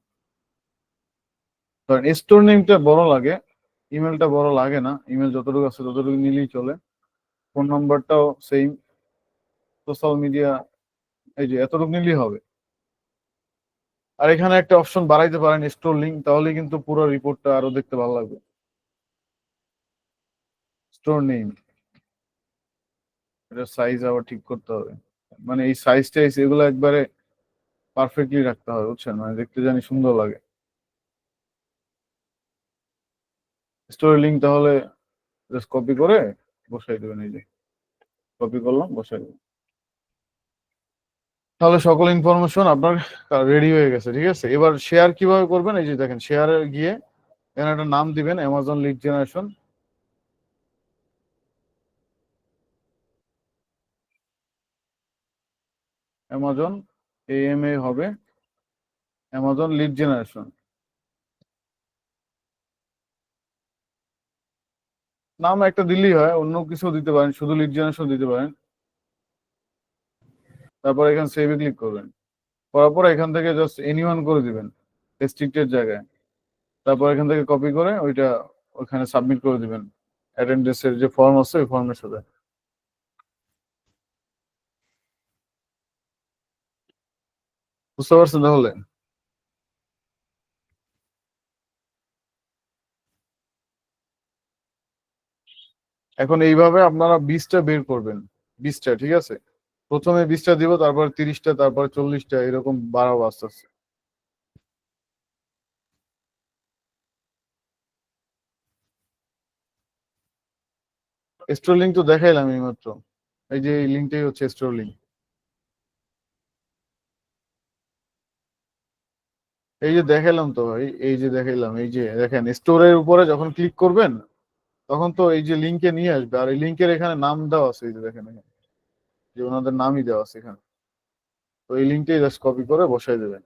ধরেন স্টোর নেমটা বড় লাগে, ইমেলটা বড় লাগে না। ইমেল যতটুকু আছে ততটুকু নিলেই চলে। ফোন নাম্বারটাও সেম। সোশ্যাল মিডিয়া এই যে এতটুকু নিলেই হবে। আর এখানে একটা অপশন বাড়াইতে পারেন, স্টোর লিঙ্ক, তাহলে কিন্তু পুরো রিপোর্টটা আরো দেখতে ভালো লাগবে। স্টোর নেম, এটা সাইজ আবার ঠিক করতে হবে। মানে এই সাইজ টাইজ এগুলো একবারে পারফেক্টলি রাখতে হবে, বুঝছেন? মানে দেখতে জানি সুন্দর লাগে। স্টোরি লিঙ্ক তাহলে জাস্ট কপি করে বসাই দেবেন, এই যে কপি করলাম, বসাই দেবেন। তাহলে সকল ইনফরমেশন আপনার রেডি হয়ে গেছে। ঠিক আছে, এবার শেয়ার কিভাবে করবেন? এই যে দেখেন, শেয়ারে গিয়ে এখানে একটা নাম দিবেন, Amazon lead generation. Amazon AMA হবে, অ্যামাজন লিড জেনারেশন। নাম একটা দিলেই হয়, অন্য কিছু দিতে পারেন, শুধু লিড জেনারেশন দিতে পারেন। তারপর এখানে সেভে ক্লিক করবেন। করার পর এখান থেকে জাস্ট এনিওয়ান করে দিবেন রেস্ট্রিক্টেড জায়গায়। তারপর এখান থেকে কপি করে ওইটা ওখানে সাবমিট করে দিবেন অ্যাটেন্ডেন্সের যে ফর্ম আছে ওই ফর্মের সাথে। বুঝতে পারছেন তাহলে? এখন এইভাবে আপনারা 20টা বের করবেন। 20টা, ঠিক আছে? প্রথমে 20টা দিব, তারপর 30টা, তারপর 40টা, এরকম বাড়াবো আস্তে আস্তে। স্টোর লিঙ্ক তো দেখাইলাম এই মাত্র। এই যে এই লিঙ্কটাই হচ্ছে স্টোর লিঙ্ক। এই যে দেখাইলাম তো ভাই, এই যে দেখাইলাম, এই যে দেখেন, স্টোরের উপরে যখন ক্লিক করবেন তখন তো এই যে লিঙ্কে নিয়ে আসবে, আর এই লিঙ্কের এখানে নাম দেওয়া আছে, এই যে দেখেন এখানে, যে ওনাদের নামই দেওয়া আছে এখানে। তো এই লিঙ্কটাই জাস্ট কপি করে বসাই দেবেন।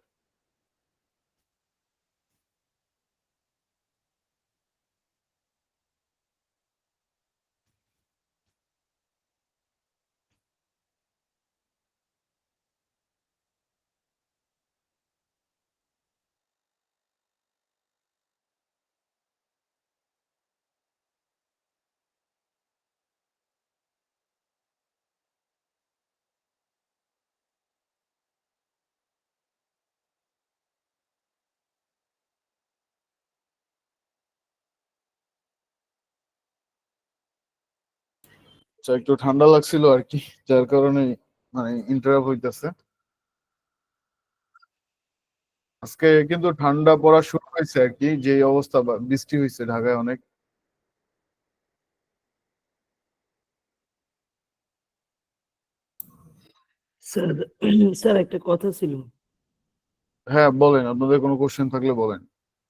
তো একটু ঠান্ডা লাগছিল আর কি, যার কারণে মানে ইন্টারাপ্ট হইতেছে। আজকে কিন্তু ঠান্ডা পড়া শুরু হয়েছে আর কি, যে অবস্থা, বৃষ্টি হয়েছে ঢাকায় অনেক। স্যার, স্যার একটা কথা ছিল। হ্যাঁ বলেন, আপনাদের কোনো কোশ্চেন থাকলে বলেন।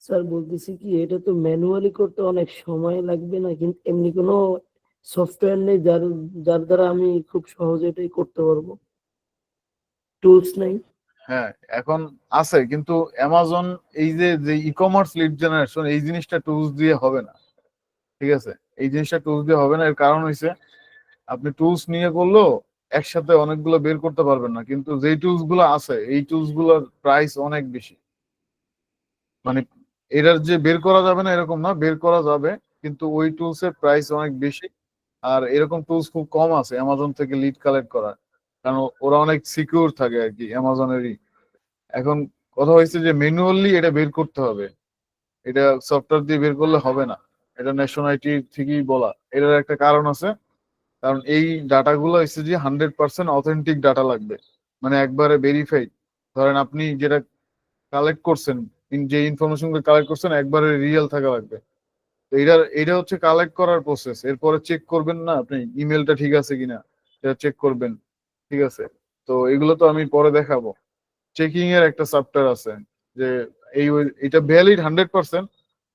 স্যার বলতেছি কি, এটা তো ম্যানুয়ালি করতে অনেক সময় লাগবে না? কিন্তু এমনি কোনো সফটওয়্যার নেই যার যার দ্বারা আমি খুব সহজে এটাই করতে পারবো? টুলস নাই? হ্যাঁ, এখন আছে, কিন্তু অ্যামাজন এই যে যে ই কমার্স লিড জেনারেশন, এই জিনিসটা টুলস দিয়ে হবে না। ঠিক আছে, এই জিনিসটা টুলস দিয়ে হবে না। এর কারণ হইছে, আপনি টুলস নিয়ে করলেও একসাথে অনেকগুলো বের করতে পারবেন না, কিন্তু যেই টুলস গুলো আছে এই টুলস গুলোর প্রাইস অনেক বেশি। মানে এটার যে বের করা যাবে না এরকম না, বের করা যাবে, কিন্তু ওই টুলস এর প্রাইস অনেক বেশি। আর এরকম টুলস খুব কম আছে অ্যামাজন থেকে লিড কালেক্ট করা, কারণ ওরা অনেক সিকিউর থাকে আর কি অ্যামাজনেরই। এখন কথা হয়েছে যে ম্যানুয়ালি এটা বের করতে হবে, এটা সফটওয়্যার দিয়ে বের করলে হবে না। এটা ন্যাশনাল আইটি থেকেই বলা, এটার একটা কারণ আছে। কারণ এই ডাটাগুলো হচ্ছে যে 100% অথেন্টিক ডাটা লাগবে, মানে একবারে ভেরিফাইড। ধরেন আপনি যেটা কালেক্ট করছেন, যে ইনফরমেশন গুলো কালেক্ট করছেন একবারে রিয়েল থাকা লাগবে। তো এটা হচ্ছে কালেক্ট করার প্রসেস, এরপরে চেক করবেন না আপনি ইমেলটা ঠিক আছে কিনা, এটা চেক করবেন। ঠিক আছে, তো এগুলো তো আমি পরে দেখাবো। চেকিং এর একটা সফটওয়্যার আছে, যে এটা ভ্যালিড 100%।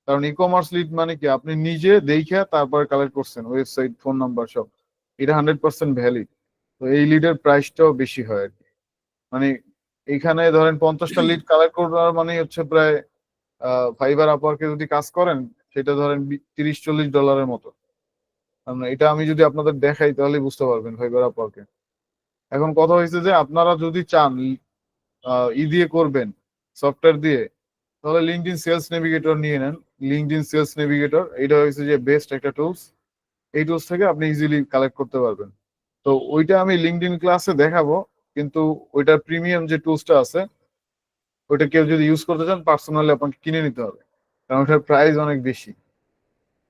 কারণ ই কমার্স লিড মানে কি, আপনি নিজে দেখে তারপরে কালেক্ট করছেন ওয়েবসাইট, ফোন নাম্বার সব, এটা 100% ভ্যালিড। তো এই লিডের প্রাইসটাও বেশি হয় আর কি। মানে এখানে ধরেন 50টা লিড কালেক্ট করার মানে হচ্ছে প্রায় ফাইবার আপওয়ার্কে যদি কাজ করেন, সেটা ধরেন $30-40 মতো। এটা আমি যদি আপনাদের দেখাই তাহলে বুঝতে পারবেন ফাইবার আপওয়ার্কে। এখন কথা হয়েছে যে আপনারা যদি চান দিয়ে করবেন, সফটওয়্যার দিয়ে, তাহলে লিঙ্কডইন সেলস নেভিগেটর নিয়ে নেন। লিঙ্কডইন সেলস নেভিগেটর এটা হয়েছে যে বেস্ট একটা টুলস। এই টুলস থেকে আপনি ইজিলি কালেক্ট করতে পারবেন। তো ওইটা আমি লিঙ্কডইন ক্লাসে দেখাবো, কিন্তু ওইটার প্রিমিয়াম যে টুলসটা আছে, ওইটা কেউ যদি ইউজ করতে চান পার্সোনালি আপনাকে কিনে নিতে হবে, কারণ ওটার প্রাইস অনেক বেশি।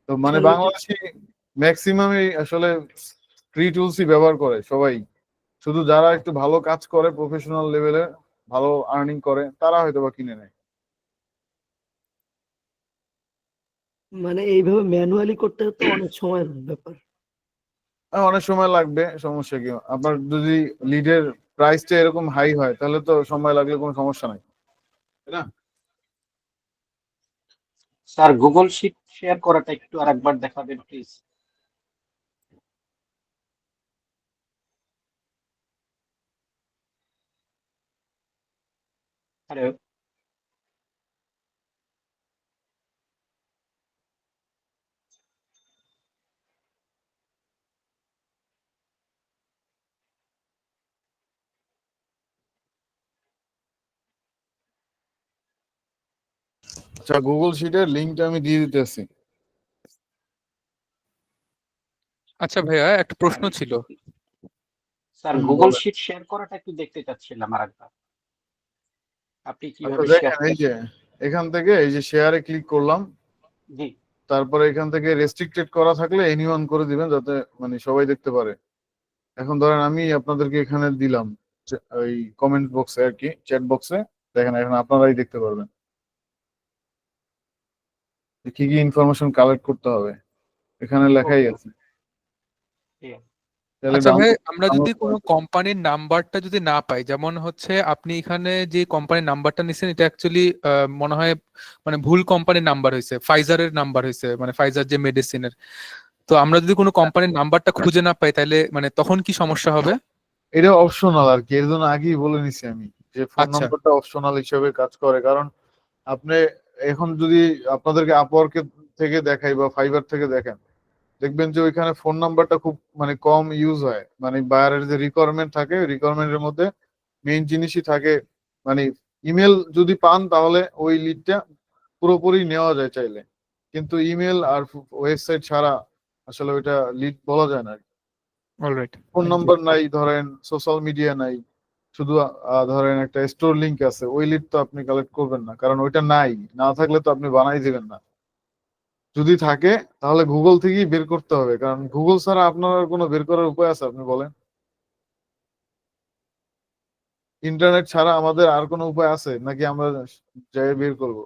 তো মানে স্যার ওইটা বাংলাদেশি ম্যাক্সিমামই আসলে ফ্রি টুলসই ব্যবহার করে সবাই। শুধু যারা একটু ভালো কাজ করে, প্রফেশনাল লেভেলে ভালো আর্নিং করে, তারা হয়তো বা কিনে নেয়। মানে এইভাবে ম্যানুয়ালি করতে তো অনেক সময়ের ব্যাপার। অনেক সময় লাগবে, সমস্যা কি? আপনার যদি লিডের প্রাইসটা এরকম হাই হয় তাহলে তো সময় লাগলে কোনো সমস্যা নাই, তাই না? স্যার গুগল শিট শেয়ার করাটা একটু আরেকবার দেখাবেন প্লিজ। হ্যালো। আচ্ছা, গুগল শিটের লিঙ্কটা আমি দিয়ে দিতেছি। আচ্ছা ভাইয়া, একটা প্রশ্ন ছিল। স্যার গুগল বলেন। শিট শেয়ার করাটা একটু দেখতে চাচ্ছিলাম আরেকবার, আপনি আচ্ছা কিভাবে শেয়ার দেখেন, এই করেন। যে এখান থেকে এই যে শেয়ারে ক্লিক করলাম, জি। তারপরে এখান থেকে রেস্ট্রিক্টেড করা থাকলে এনিওয়ান করে দিবেন, যাতে মানে সবাই দেখতে পারে। এখন ধরেন আমি আপনাদেরকে এখানে দিলাম ওই কমেন্ট বক্সে আর কি, চ্যাট বক্সে। দেখেন এখন আপনারাই দেখতে পারবেন যে কি কি ইনফরমেশন কালেক্ট করতে হবে, এখানে লেখাই ওকে আছে। ওকে। ঠিক আছে। তাহলে আচ্ছা ভাই, ডাউনলোড আমরা যদি ডাউনলোড কোনো করেন। কোম্পানির নাম্বারটা যদি না পাই, যেমন হচ্ছে আপনি এখানে যে কোম্পানির নাম্বারটা নিছেন এটা অ্যাকচুয়ালি মনে হয় মানে ভুল কোম্পানির নাম্বার হয়েছে, ফাইজারের নাম্বার হয়েছে, মানে ফাইজার যে মেডিসিনের। তো আমরা যদি কোনো কোম্পানির নাম্বারটা খুঁজে না পাই তাহলে মানে তখন কি সমস্যা হবে? এটা অপশনাল আর কি, এর জন্য আগেই বলে নিছি আমি যে ফোন আচ্ছা নাম্বারটা অপশনাল হিসেবে কাজ করে। কারণ আপনি এখন যদি আপনাদেরকে আপওয়ার্ক থেকে দেখাই বা ফাইবার থেকে দেখেন, দেখবেন যে ওইখানে ফোন নাম্বারটা খুব মানে কম ইউজ হয়। মানে বায়ারের যে রিকোয়ারমেন্ট থাকে, রিকোয়ারমেন্টের মধ্যে মেইন জিনিসই থাকে মানে ইমেল যদি পান তাহলে ওই লিডটা পুরোপুরি নেওয়া যায় চাইলে, কিন্তু ইমেল আর ওয়েবসাইট ছাড়া আসলে ওইটা লিড বলা যায় না। Alright. Phone thank you. Number নাই, ধরেন সোশ্যাল মিডিয়া নাই, শুধু ধরেন একটা স্টোর লিংক আছে, ওই লিড তো আপনি কালেক্ট করবেন না, কারণ ওইটা নাই। না থাকলে তো আপনি বানাই দিবেন না। যদি থাকে তাহলে গুগল থেকেই বের করতে হবে, কারণ গুগল ছাড়া আপনার আর কোনো বের করার উপায় আছে আপনি বলেন? ইন্টারনেট ছাড়া আমাদের আর কোনো উপায় আছে নাকি আমরা যাই বের করব?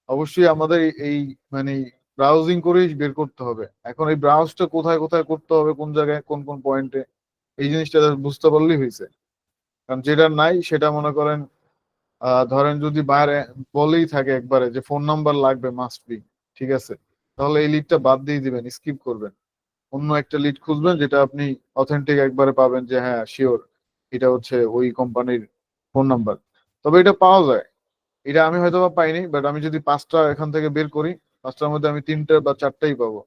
অবশ্যই আমাদের এই মানে ব্রাউজিং করেই বের করতে হবে। এখন এই ব্রাউজটা কোথায় কোথায় করতে হবে, কোন জায়গায়, কোন কোন পয়েন্টে, এই জিনিসটা বুঝতে পারলেই হয়েছে। কারণ যেটা নাই সেটা মনে করেন, ধরেন যদি বাইরে বলেই থাকে একবারে যে ফোন নাম্বার লাগবে মাস্ট বি, ঠিক আছে, তাহলে এই লিডটা বাদ দিয়ে দিবেন, স্কিপ করবেন। অন্য একটা লিড খুঁজবেন যেটা আপনি অথেন্টিক একবারে পাবেন যে হ্যাঁ শিওর এটা হচ্ছে ওই কোম্পানির ফোন নাম্বার। তবে এটা পাওয়া যায়, এটা আমি হয়তো বা পাইনি, বাট আমি যদি 5টা এখান থেকে বের করি, 5টার মধ্যে আমি 3টে বা 4টাই পাবো।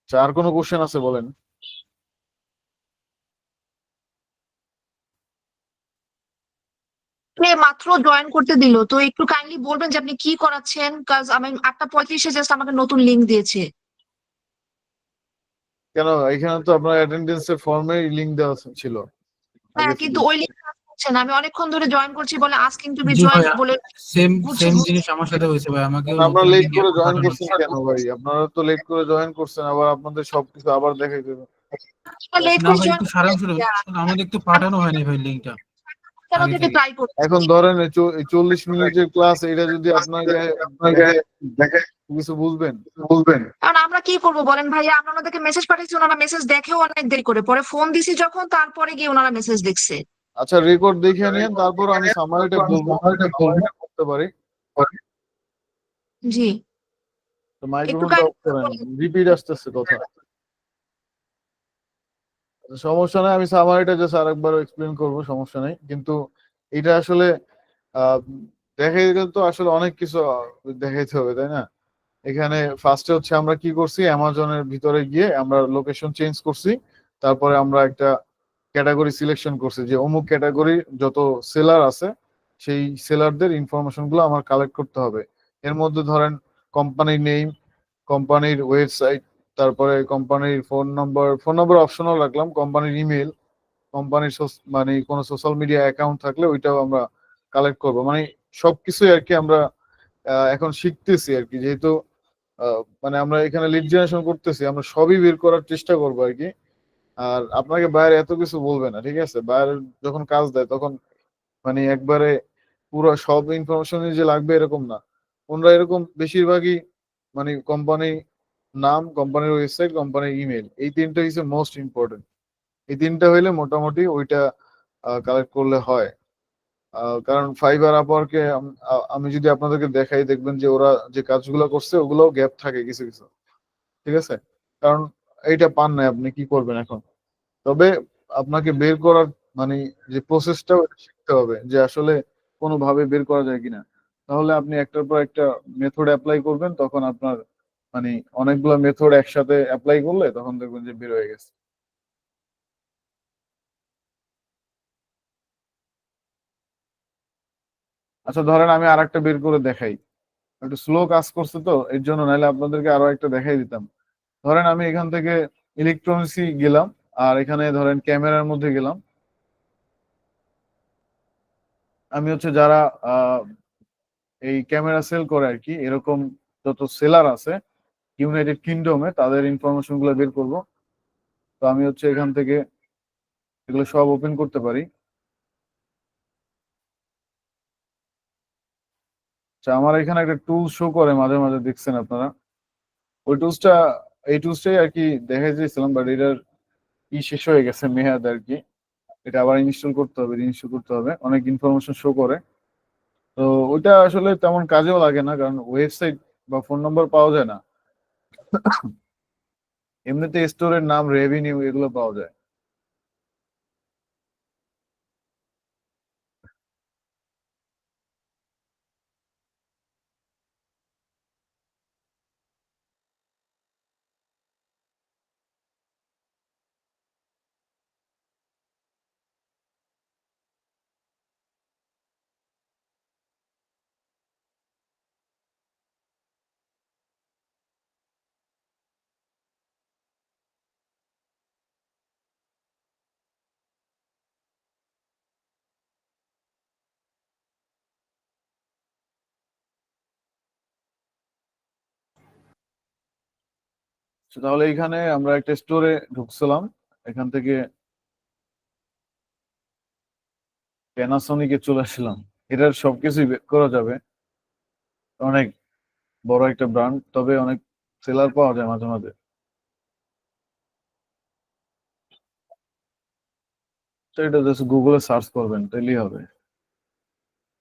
আচ্ছা, আর কোনো কোশ্চেন আছে বলেন। কে মাত্র জয়েন করতে দিল, তো একটু কাইন্ডলি বলবেন যে আপনি কি করাচ্ছেন, কাজ আমি 8:35-এ জাস্ট আমাকে নতুন লিংক দিয়েছে। কেন, এখানে তো আপনার অ্যাটেন্ডেন্সের ফর্মে লিংক দেওয়া ছিল আগে হ্যাঁ, থেকে। কিন্তু ওই লিংক কাজ করছে না। আমি অনেকক্ষণ ধরে জয়েন করছি বলে আস্কিং টু বি জি জয়েন ভাইয়া, বলে সেম ঘুরছে সেম ঘুরছে। জিনিস আমার সাথে হয়েছে ভাই, আমাকেও কারণ আপনারা নতুন লেট লিঙ্ক করে এখন জয়েন পাঠানো করছেন হচ্ছে। কেন ভাই? আপনারা তো লেট করে জয়েন করছেন, আবার আপনাদের সবকিছু আবার দেখাই দেবে। লেট না করে ভাই, জয়েন একটু সারাংশটা আমাদের একটু পাঠানো হয়নি ভাই লিঙ্কটা কেন আগে থেকে থেকে। ট্রাই করছি। এখন ধরেন এই 40 মিনিটের ক্লাস, এটা যদি আপনাকে দেখে কিছু বুঝবেন। কারণ আমরা কি করবো বলেন ভাইয়া, আমরা ওনাদেরকে মেসেজ পাঠিয়েছি, ওনারা মেসেজ দেখেও অনেক দেরি করে, পরে ফোন দিছি যখন তারপরে গিয়ে ওনারা মেসেজ দেখছে। আচ্ছা, রেকর্ড দেখে নিন, তারপর আমি সামারিটা বলবো করতে পারি। জি, তো একটু মাইক্রোফোনটা অফ করেন, রিপিট আসতেছে কথা। সমস্যা নাই, আমি সামারিটা জাস্ট আরেকবার এক্সপ্লেন করবো, সমস্যা নাই। কিন্তু এটা আসলে আহ দেখাই গেলে তো আসলে অনেক কিছু দেখাইতে হবে, তাই না? এখানে ফার্স্টে হচ্ছে আমরা কি করছি, অ্যামাজনের ভিতরে গিয়ে আমরা লোকেশন চেঞ্জ করছি। তারপরে আমরা একটা ক্যাটাগরি সিলেকশন করছি যে অমুক ক্যাটাগরি যত সেলার আছে সেই সেলারদের ইনফরমেশন গুলো আমার কালেক্ট করতে হবে। এর মধ্যে ধরেন কোম্পানির নেম, কোম্পানির ওয়েবসাইট, তারপরে কোম্পানির ফোন নম্বর অপশনাল রাখলাম, কোম্পানির ইমেল, কোম্পানির মানে কোনো সোশ্যাল মিডিয়া অ্যাকাউন্ট থাকলে ওইটাও আমরা কালেক্ট করব। মানে সবকিছুই আর কি আমরা এখন শিখতেছি আর কি, যেহেতু মানে আমরা এখানে লিড জেনারেশন করতেছি, আমরা সবই বের করার চেষ্টা করবো আর কি। আর আপনাকে বাইরে এত কিছু বলবে না, ঠিক আছে? বাইরে যখন কাজ দেয় তখন মানে একবারে পুরো সব ইনফরমেশন যে লাগবে এরকম না। ওনারা এরকম বেশিরভাগই মানে কোম্পানি নাম, কোম্পানির ওয়েবসাইট, কোম্পানির ইমেল, এই তিনটা হচ্ছে মোস্ট ইম্পর্টেন্ট। এই তিনটা হইলে মোটামুটি ওইটা কালেক্ট করলে হয়। কারণ ফাইবার আপওয়ার্কে আমি যদি আপনাদেরকে দেখাই, দেখবেন যে ওরা যে কাজগুলো করছে ওগুলোও গ্যাপ থাকে কিছু কিছু, ঠিক আছে? কারণ এইটা পান নাই, আপনি কি করবেন এখন? তবে আপনাকে বের করার মানে যে প্রসেসটা শিখতে হবে, যে আসলে কোনোভাবে বের করা যায় কিনা। তাহলে আপনি একটার পর একটা মেথড অ্যাপ্লাই করবেন, তখন আপনার মানে অনেকগুলো মেথড একসাথে অ্যাপ্লাই করলে তখন দেখবেন যে বের হয়ে গেছে। আচ্ছা, ধরেন আমি আর একটা বের করে দেখাই, একটু স্লো কাজ করছে তো এর জন্য, নাহলে আপনাদেরকে আরো একটা দেখাই দিতাম। ধরেন আমি এখান থেকে ইলেকট্রনিক্সই গেলাম, আর এখানে ধরেন ক্যামেরার মধ্যে গেলাম। আমি হচ্ছে যারা এই ক্যামেরা সেল করে আর কি, এরকম যত সেলার আছে ইউনাইটেড কিংডমে, তাদের ইনফরমেশন গুলো বের করব। তো আমি হচ্ছে এখান থেকে এগুলো সব ওপেন করতে পারি। আচ্ছা, আমার এখানে একটা টুল শো করে মাঝে মাঝে, দেখছেন আপনারা? ওই টুলসটা, এই টুলসটাই আর কি দেখাই দিয়েছিলাম, বাট এটার শেষ হয়ে গেছে মেয়াদ আর কি। এটা আবার ইনস্টল করতে হবে, রিইনস্টল করতে হবে, অনেক ইনফরমেশন শো করে। তো ওইটা আসলে তেমন কাজেও লাগে না, কারণ ওয়েবসাইট বা ফোন নম্বর পাওয়া যায় না। এমনিতে স্টোরের নাম, রেভিনিউ এগুলো পাওয়া যায়। তো তাহলে এখানে আমরা একটা স্টোরে ঢুকছিলাম, এখান থেকে প্যানাসোনিকে চলে আসলাম। এটার সবকিছুই বের করা যাবে, অনেক বড় একটা ব্র্যান্ড, তবে অনেক সেলার পাওয়া যায় মাঝে মাঝে। তো এটা জাস্ট গুগলে সার্চ করবেন, তাইলেই হবে।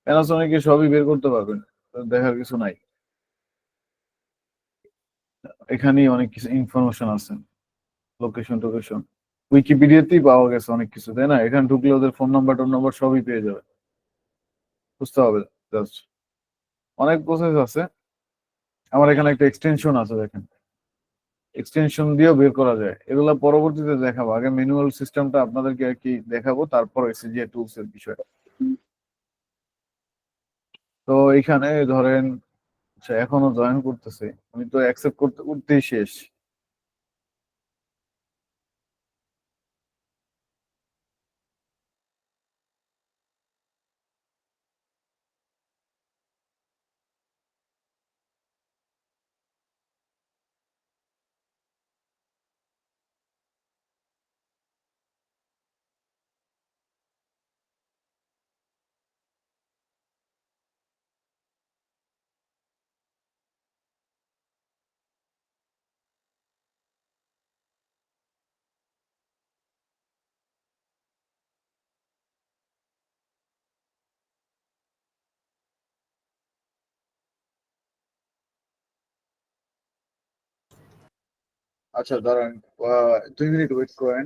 প্যানাসোনিকে সবই বের করতে পারবেন, তো দেখার কিছু নাই। এখানেই অনেক কিছু ইনফরমেশন আছে, লোকেশন টোকেশন উইকিপিডিয়াতেই পাওয়া গেছে অনেক কিছু, তাই না? এখানে ঢুকলে ওদের ফোন নাম্বার টোন নাম্বার সবই পেয়ে যাবে, বুঝতে হবে জাস্ট। অনেক প্রসেস আছে। আমার এখানে একটা এক্সটেনশন আছে, দেখেন, এক্সটেনশন দিয়েও বের করা যায়। এগুলা পরবর্তীতে দেখাবো, আগে ম্যানুয়াল সিস্টেমটা আপনাদেরকে আর কি দেখাবো, তারপর এসএজিআই টুলস এর বিষয়। তো এখানে ধরেন, আচ্ছা এখনো জয়েন করতেছে, আমি তো অ্যাকসেপ্ট করতে করতেই শেষ। আচ্ছা দাঁড়ান, 2 মিনিট ওয়েট করেন।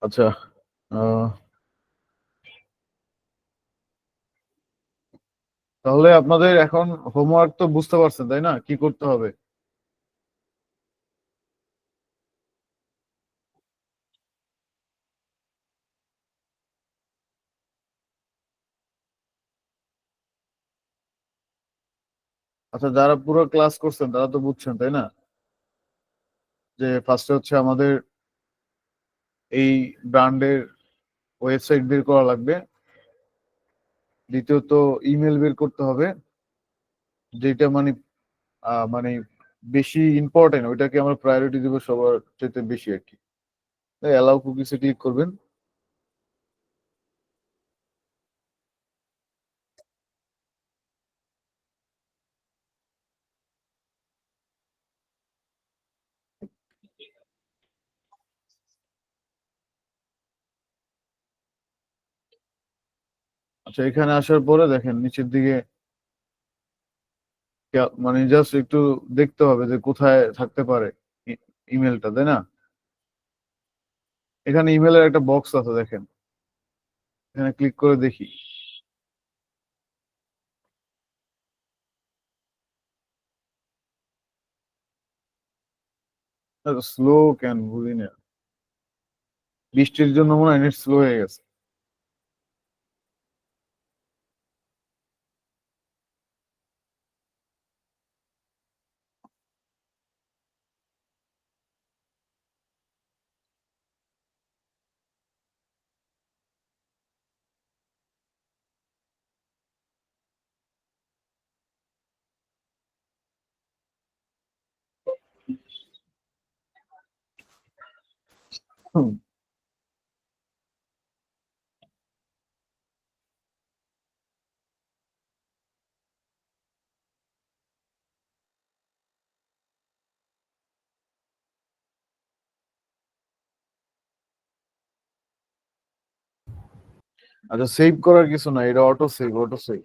আচ্ছা, আহ, তাহলে আপনাদের এখন হোমওয়ার্ক তো বুঝতে পারছেন, তাই না, কি করতে হবে? আচ্ছা, যারা পুরো ক্লাস করছেন তারা তো বুঝছেন, তাই না, যে ফার্স্টে হচ্ছে আমাদের এই ব্র্যান্ডের ওয়েবসাইট বের করা লাগবে, দ্বিতীয়ত ইমেল বের করতে হবে, যেটা মানে মানে বেশি ইম্পর্টেন্ট, ওইটাকে আমরা প্রায়োরিটি দিব সবার চাইতে বেশি আর কি। অ্যালাউ কুকিজে ক্লিক করবেন। আচ্ছা, এখানে আসার পরে দেখেন নিচের দিকে মানে জাস্ট একটু দেখতে হবে যে কোথায় থাকতে পারে ইমেলটা, তাই না? এখানে ইমেলের একটা বক্স আছে, দেখেন, এখানে ক্লিক করে দেখি। স্লো কেন বুঝি না, বৃষ্টির জন্য মনে হয় নেট স্লো হয়ে গেছে। হুম, আচ্ছা, সেভ করার কিছু না, এটা auto save, auto save.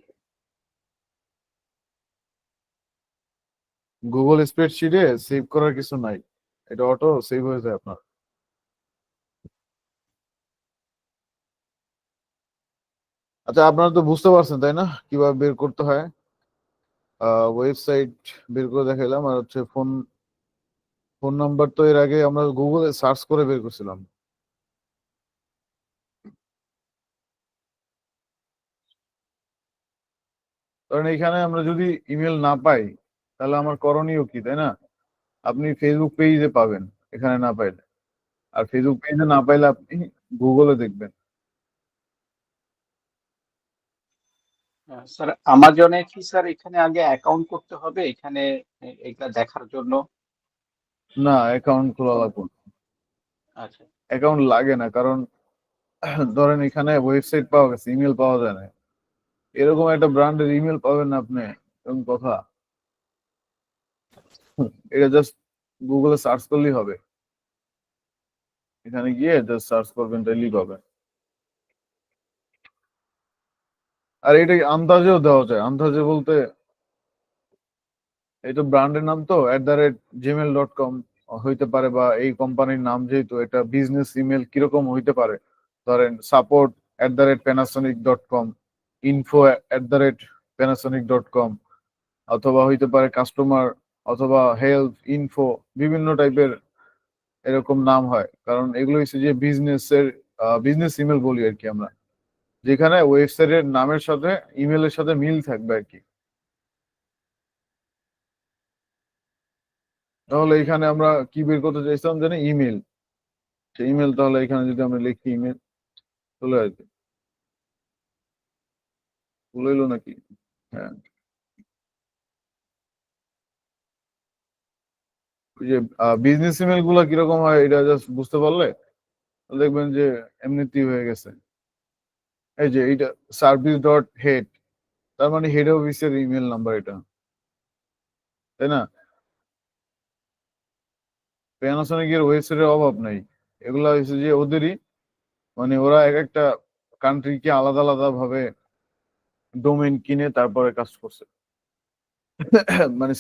Google স্প্রেডশিটে সেভ করার কিছু নাই, এটা অটো সেভ হয়ে যায় আপনার। আচ্ছা, আপনারা তো বুঝতে পারছেন তাই না কিভাবে বের করতে হয়? ওয়েবসাইট বের করে দেখাইলাম, আর হচ্ছে ফোন ফোন নাম্বার তো এর আগে আমরা গুগলে সার্চ করে বের করছিলাম। কারণ এখানে আমরা যদি ইমেল না পাই তাহলে আমার করণীয় কি, তাই না? আপনি ফেসবুক পেজে পাবেন এখানে না পাইলে, আর ফেসবুক পেজে না পাইলে আপনি গুগলে দেখবেন। স্যার আমাজনে কি স্যার এখানে আগে অ্যাকাউন্ট করতে হবে এখানে এটা দেখার জন্য? না, অ্যাকাউন্ট খোলা লাগবে না। আচ্ছা অ্যাকাউন্ট লাগে না, কারণ ধরেন এখানে ওয়েবসাইট পাওয়া গেছে, ইমেল পাওয়া যায় না। এরকম একটা ব্র্যান্ডের ইমেল পাবেন না আপনি, এরকম কথা। এটা জাস্ট গুগলে সার্চ করলেই হবে, এখানে গিয়ে জাস্ট সার্চ করবেন, তাইলেই পাবেন। আর এটা আন্দাজেও দেওয়া যায়, আন্দাজে বলতে এটা ব্র্যান্ডের নাম তো @gmail.com হইতে পারে, বা এই কোম্পানির নাম যেহেতু এটা বিজনেস ইমেল কিরকম হইতে পারে, ধরেন support@panasonic.com, info@panasonic.com, অথবা হইতে পারে কাস্টমার, অথবা হেল্প ইনফো, বিভিন্ন টাইপের এরকম নাম হয়। কারণ এগুলো হচ্ছে যে বিজনেস ইমেল বলি আর কি আমরা, যেখানে ওয়েবসাইটের নামের সাথে ইমেলের সাথে মিল থাকবে আর কি। তাহলে এখানে আমরা কি বের করতে চাইছিলাম জানি, ইমেল। সেই ইমেল, তাহলে এখানে যদি আমরা লিখি ইমেল, চলে আসবে। ভুল হইলো নাকি? হ্যাঁ, ওই যে বিজনেস ইমেল গুলা কিরকম হয় এটা জাস্ট বুঝতে পারলে দেখবেন যে এমনিতেই হয়ে গেছে। এই যে এটা service.head, তার মানে হেড অফিসের ইমেল নাম্বার এটা, তাই না? প্যানাসোনিকের ওয়েবসাইটের অভাব নাই, এগুলা হচ্ছে যে ওদেরই, মানে ওরা এক একটা কান্ট্রিকে আলাদা আলাদা ভাবে ডোমেইন কিনে তারপরে কাজ করছে। মানে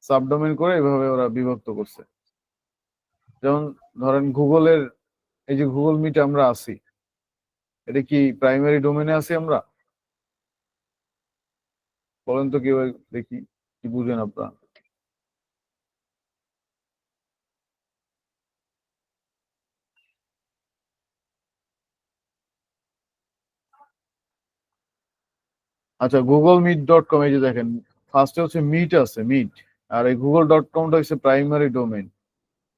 সাবডোমেইন করে এভাবে ওরা বিভক্ত করছে। যেমন ধরেন গুগলের, এই যে গুগল মিটে আমরা আছি, এটা কি প্রাইমারি ডোমেইনে আছি আমরা? বলেন তো কেউ, দেখি কি বুঝেন আপনারা। আচ্ছা, google-meet.com, এই যে দেখেন ফার্স্টে হচ্ছে মিট আছে, মিট। আর এই google.comটা হচ্ছে প্রাইমারি ডোমেইন।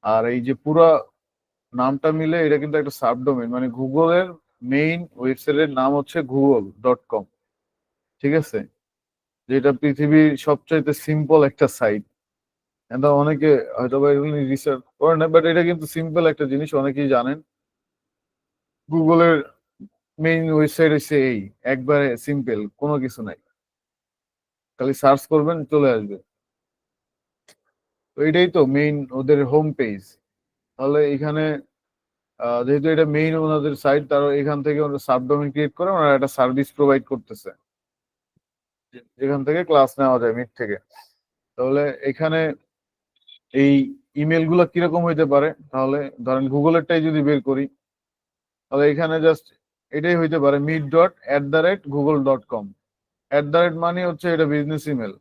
আর এই যে পুরা নামটা মিলে এটা কিন্তু একটা সাবডোমেইন, মানে গুগলের মেইন ওয়েবসাইটের নাম হচ্ছে google.com, ঠিক আছে? যেটা পৃথিবীর সবচাইতে সিম্পল একটা সাইট। এটা অনেকে হয়তো বা এগুলো রিসার্চ করে না, বাট এটা কিন্তু সিম্পল একটা জিনিস, অনেকেই জানেন। গুগলের মেইন ওয়েবসাইট হচ্ছে এই, একবারে সিম্পল, কোনো কিছু নাই, খালি সার্চ করবেন চলে আসবে। তো এটাই তো মেইন ওদের হোম পেজ। তাহলে এখানে যেহেতু এটা মেইন ওনাদের সাইট, তারা এখান থেকে সাবডোমেইন ক্রিয়েট করে ওনারা একটা সার্ভিস প্রোভাইড করতেছে, যেখান থেকে ক্লাস নেওয়া যায় মিট থেকে। তাহলে এখানে এই ইমেল গুলা কিরকম হইতে পারে, তাহলে ধরেন গুগলেরটাই যদি বের করি, তাহলে এখানে জাস্ট এটাই হইতে পারে meet.@google.com। মানে হচ্ছে এটা বিজনেস ইমেল,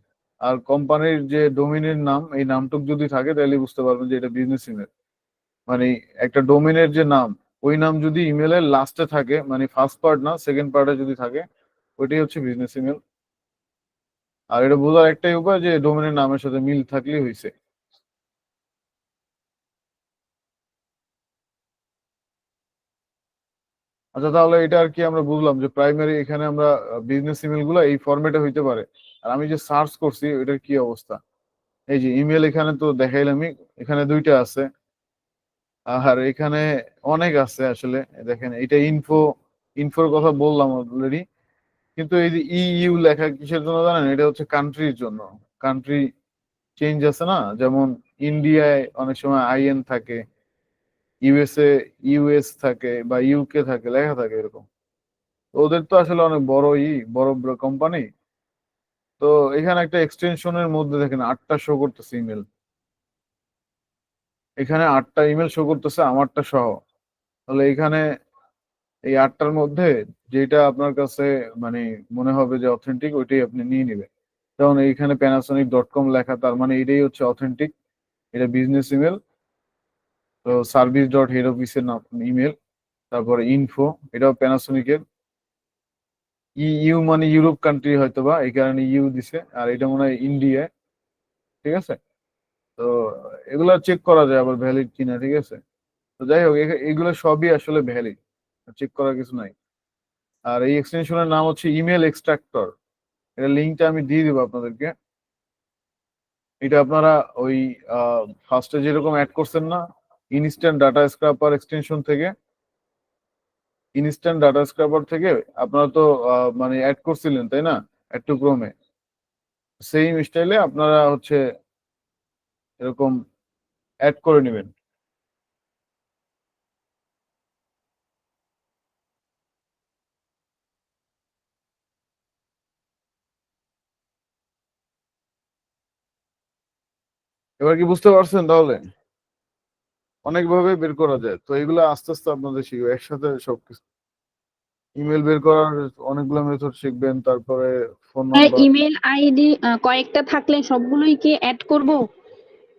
আর কোম্পানির যে ডোমেইনের নাম, এই নামটুক যদি থাকে তাহলে বুঝতে পারবেন যে এটা বিজনেস ইমেল। মানে একটা ডোমেইনের যে নাম, ওই নাম যদি ইমেলের লাস্টে থাকে, মানে ফার্স্ট পার্ট না সেকেন্ড পার্টে যদি থাকে, ওইটাই হচ্ছে বিজনেস ইমেল। আর এটা বোঝার একটাই উপায় যে ডোমেইনের নামের সাথে মিল থাকলেই হয়েছে। আচ্ছা, তাহলে এটা আর কি আমরা বুঝলাম যে প্রাইমারি এখানে আমরা বিজনেস ইমেল গুলা এই ফরম্যাটে হইতে পারে। আর আমি যে সার্চ করছি এটার কি অবস্থা, এই যে ইমেল এখানে তো দেখাইলামই, এখানে দুইটা আছে, আর এখানে অনেক আছে আসলে। দেখেন এটা ইনফোর কথা বললাম অলরেডি, কিন্তু এই যে ইইউ লেখা কিসের জন্য জানেন? এটা হচ্ছে কান্ট্রির জন্য। কান্ট্রি চেঞ্জ আছে না, যেমন ইন্ডিয়ায় অনেক সময় আইএন থাকে, ইউএস থাকে বা ইউকে থাকে, লেখা থাকে এরকম। তো ওদের তো আসলে অনেক বড় বড় কোম্পানি। তো এখানে একটা এক্সটেনশনের মধ্যে দেখেন 8টা শো করতেছে ইমেল, এখানে 8টা ইমেল শো করতেছে আমারটা সহ। তাহলে এখানে এই 8টার মধ্যে যেটা আপনার কাছে মানে মনে হবে যে অথেন্টিক, ওইটাই আপনি নিয়ে নেবেন। যেমন এইখানে panasonic.com লেখা, তার মানে এটাই হচ্ছে অথেন্টিক, এটা বিজনেস ইমেল। তো সার্ভিস ডট হেড অফিসের নাম ইমেল, তারপরে ইনফো, এটাও প্যানাসোনিকের। ইউ মানে ইউরোপ কান্ট্রি হয়তো বা, এই কারণে ইউ দিছে, আর এটা মনে হয় ইন্ডিয়া। ঠিক আছে, তো এগুলা চেক করা যায় আবার ভ্যালিড কিনা। ঠিক আছে, তো যাই হোক এগুলো সবই আসলে ভ্যালিড, চেক করার কিছু নাই। আর এই এক্সটেনশনের নাম হচ্ছে ইমেল এক্সট্রাক্টর, এটা লিঙ্কটা আমি দিয়ে দিব আপনাদেরকে। এটা আপনারা ওই ফার্স্টে যেরকম অ্যাড করছেন না ইনস্ট্যান্ট ডাটা স্ক্রাপার এক্সটেনশন থেকে, ইনস্ট্যান্ট ডাটা স্ক্রাপার থেকে আপনারা তো মানে অ্যাড করছিলেন তাই না, অ্যাড টু ক্রোমে, সেম স্টাইলে আপনারা হচ্ছে এরকম অ্যাড করে নেবেন। এবার কি বুঝতে পারছেন? তাহলে অনেকভাবে বের করা যায়, তো এগুলো আস্তে আস্তে আপনাদের শিখবে একসাথে সবকিছু। ইমেল বের করার অনেকগুলো মেথড শিখবেন, তারপরে ফোন নাম্বার। ইমেল আইডি কয়েকটা থাকলে সবগুলোই কি অ্যাড করব?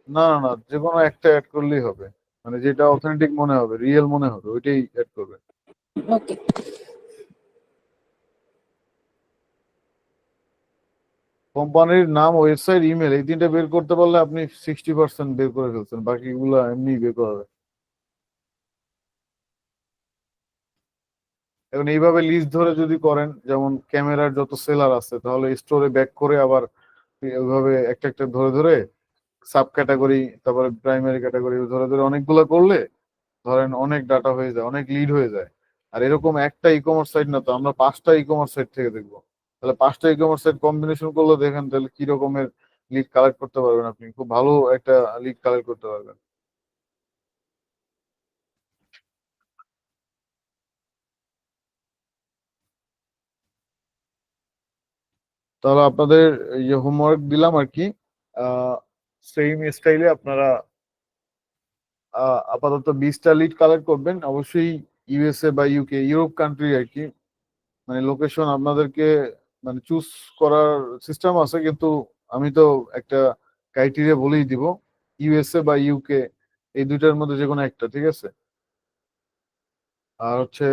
না না না, যে কোনো একটা অ্যাড করলেই হবে, মানে যেটা অথেন্টিক মনে হবে, রিয়েল মনে হবে, ওইটাই অ্যাড করবে। ওকে। কোম্পানির নাম, ওয়েবসাইট, ইমেল, এই তিনটা বের করতে পারলে আপনি 60% বের করে ফেলছেন, বাকিগুলো এমনি বের করা যাবে। এখন এইভাবে লিস্ট ধরে যদি করেন, যেমন ক্যামেরার যত সেলার আছে, তাহলে স্টোরে ব্যাক করে আবার ওইভাবে একটা একটা ধরে ধরে সাব ক্যাটাগরি, তারপরে প্রাইমারি ক্যাটাগরি ধরে ধরে অনেকগুলো করলে ধরেন অনেক ডাটা হয়ে যায়, অনেক লিড হয়ে যায়। আর এরকম একটা ই কমার্স সাইট না তো, আমরা 5টা ই কমার্স সাইট থেকে দেখবো। তাহলে 5টা ই কমার্স সাইট কম্বিনেশন করলে দেখেন তাহলে কি রকমের লিড কালেক্ট করতে পারবেন, আপনি খুব ভালো একটা লিড কালেক্ট করতে পারবেন। তাহলে আপনাদের এই যে হোমওয়ার্ক দিলাম আর কি, সেম স্টাইলে আপনারা আপাতত 20টা লিড কালেক্ট করবেন। অবশ্যই ইউএসএ বা ইউকে, ইউরোপ কান্ট্রি আর কি, মানে লোকেশন আপনাদেরকে মানে চুজ করার সিস্টেম আছে, কিন্তু আমি তো একটা ক্রাইটেরিয়া বলেই দিব, ইউএসএ বা ইউকে, এই দুইটার মধ্যে যে কোনো একটা। ঠিক আছে, আর হচ্ছে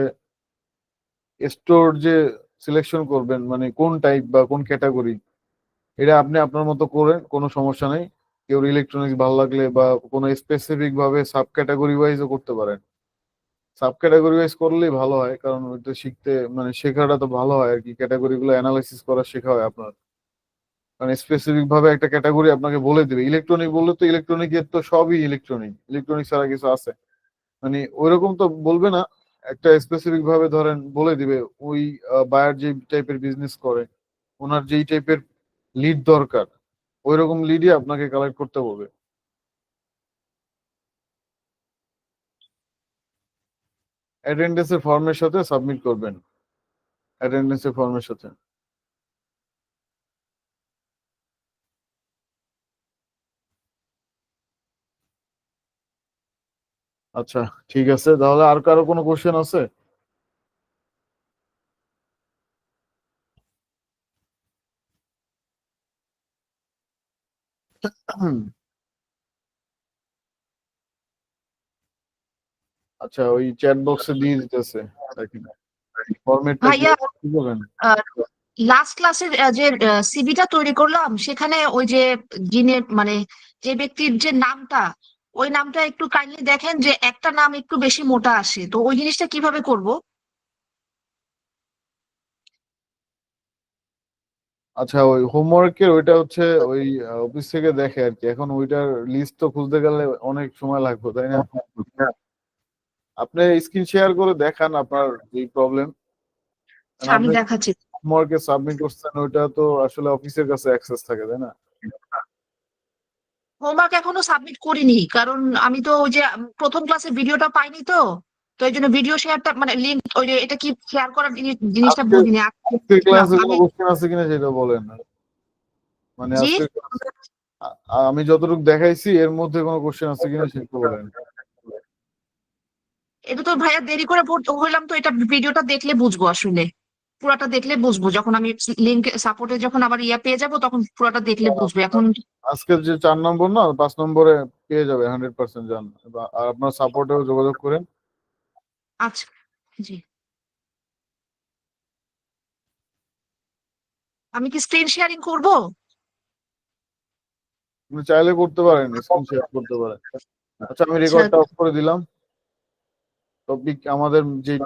স্টোর যে সিলেকশন করবেন, মানে কোন টাইপ বা কোন ক্যাটাগরি, এটা আপনি আপনার মতো করেন, কোনো সমস্যা নেই। কেউ ইলেকট্রনিক্স ভালো লাগলে বা কোনো স্পেসিফিক ভাবে সাব ক্যাটাগরি ওয়াইজও করতে পারেন। সাব ক্যাটাগরি ওয়াইজ করলেই ভালো হয়, কারণ ওইটা শিখতে মানে শেখাটা তো ভালো হয় আর কি, ক্যাটাগরি গুলো অ্যানালাইসিস করা শেখা হয় আপনার। মানে স্পেসিফিক ভাবে একটা ক্যাটাগরি আপনাকে বলে দিবে, ইলেকট্রনিক বললে তো ইলেকট্রনিকের তো সবই ইলেকট্রনিক, ইলেকট্রনিক ছাড়া কিছু আছে মানে ওইরকম তো বলবে না। একটা স্পেসিফিক ভাবে ধরেন বলে দিবে, ওই বায়ার যে টাইপের বিজনেস করে, ওনার যেই টাইপের লিড দরকার, ওইরকম লিডই আপনাকে কালেক্ট করতে বলবে। অ্যাটেন্ডেন্সের ফর্মের সাথে সাবমিট করবেন, অ্যাটেন্ডেন্সের ফর্মের সাথে। আচ্ছা, ঠিক আছে, তাহলে আর কারো কোনো কোশ্চেন আছে? আচ্ছা, ওই চ্যাট বক্সে দিয়ে দিতেছে, দেখেন ফরম্যাটটা কি ভাইয়া কি বলেন। লাস্ট ক্লাসের যে সিভিটা তৈরি করলাম সেখানে ওই যে যিনি মানে যে ব্যক্তির যে নামটা, ওই নামটা একটু কাইন্ডলি দেখেন যে একটা নাম একটু বেশি মোটা আসে, তো ওই জিনিসটা কিভাবে করব? আচ্ছা, ওই হোমওয়ার্কের ওইটা হচ্ছে ওই অফিস থেকে দেখে আর কি, এখন ওইটার লিস্ট তো খুঁজতে গেলে অনেক সময় লাগবে তাই না। আপনি স্ক্রিন শেয়ার করে দেখান আপনার এই প্রবলেম। আমি আপনি দেখাচ্ছি। হোমওয়ার্কে সাবমিট করছেন, ওইটা তো আসলে অফিসের কাছে অ্যাক্সেস থাকে তাই না। হোমওয়ার্ক এখনো সাবমিট করিনি, কারণ আমি তো ওই যে প্রথম ক্লাসের ভিডিওটা পাইনি, তো তো এই জন্য ভিডিও শেয়ারটা মানে লিঙ্ক ওই যে এটা কি শেয়ার করার জিনিসটা আজকে বুঝিনি। আজকের ক্লাসে কোনো আমি কোশ্চেন আছে কিনা সেটা বলেন। মানে জি আজকের আমি যতটুকু দেখাইছি এর মধ্যে কোনো কোশ্চেন আছে কিনা সেটা বলেন। এটা তো ভাইয়া দেরি করে হইলাম, তো এটা ভিডিওটা দেখলে বুঝবো, আসলে পুরাটা দেখলে বুঝবো, যখন আমি লিঙ্ক সাপোর্টে যখন আবার ইয়া পেয়ে যাব তখন পুরাটা দেখলে বুঝবো। এখন আজকের যে 4 নম্বর না 5 নম্বরে পেয়ে যাবে 100% জান। আর আপনার সাপোর্টেও যোগাযোগ করেন। আচ্ছা, জি, আমি কি স্ক্রিন শেয়ারিং করব? আপনি চাইলে করতে পারেন, স্ক্রিন শেয়ার করতে পারেন। আচ্ছা আমি আচ্ছা, রেকর্ডটা অফ করে দিলাম। টপিক আমাদের যেই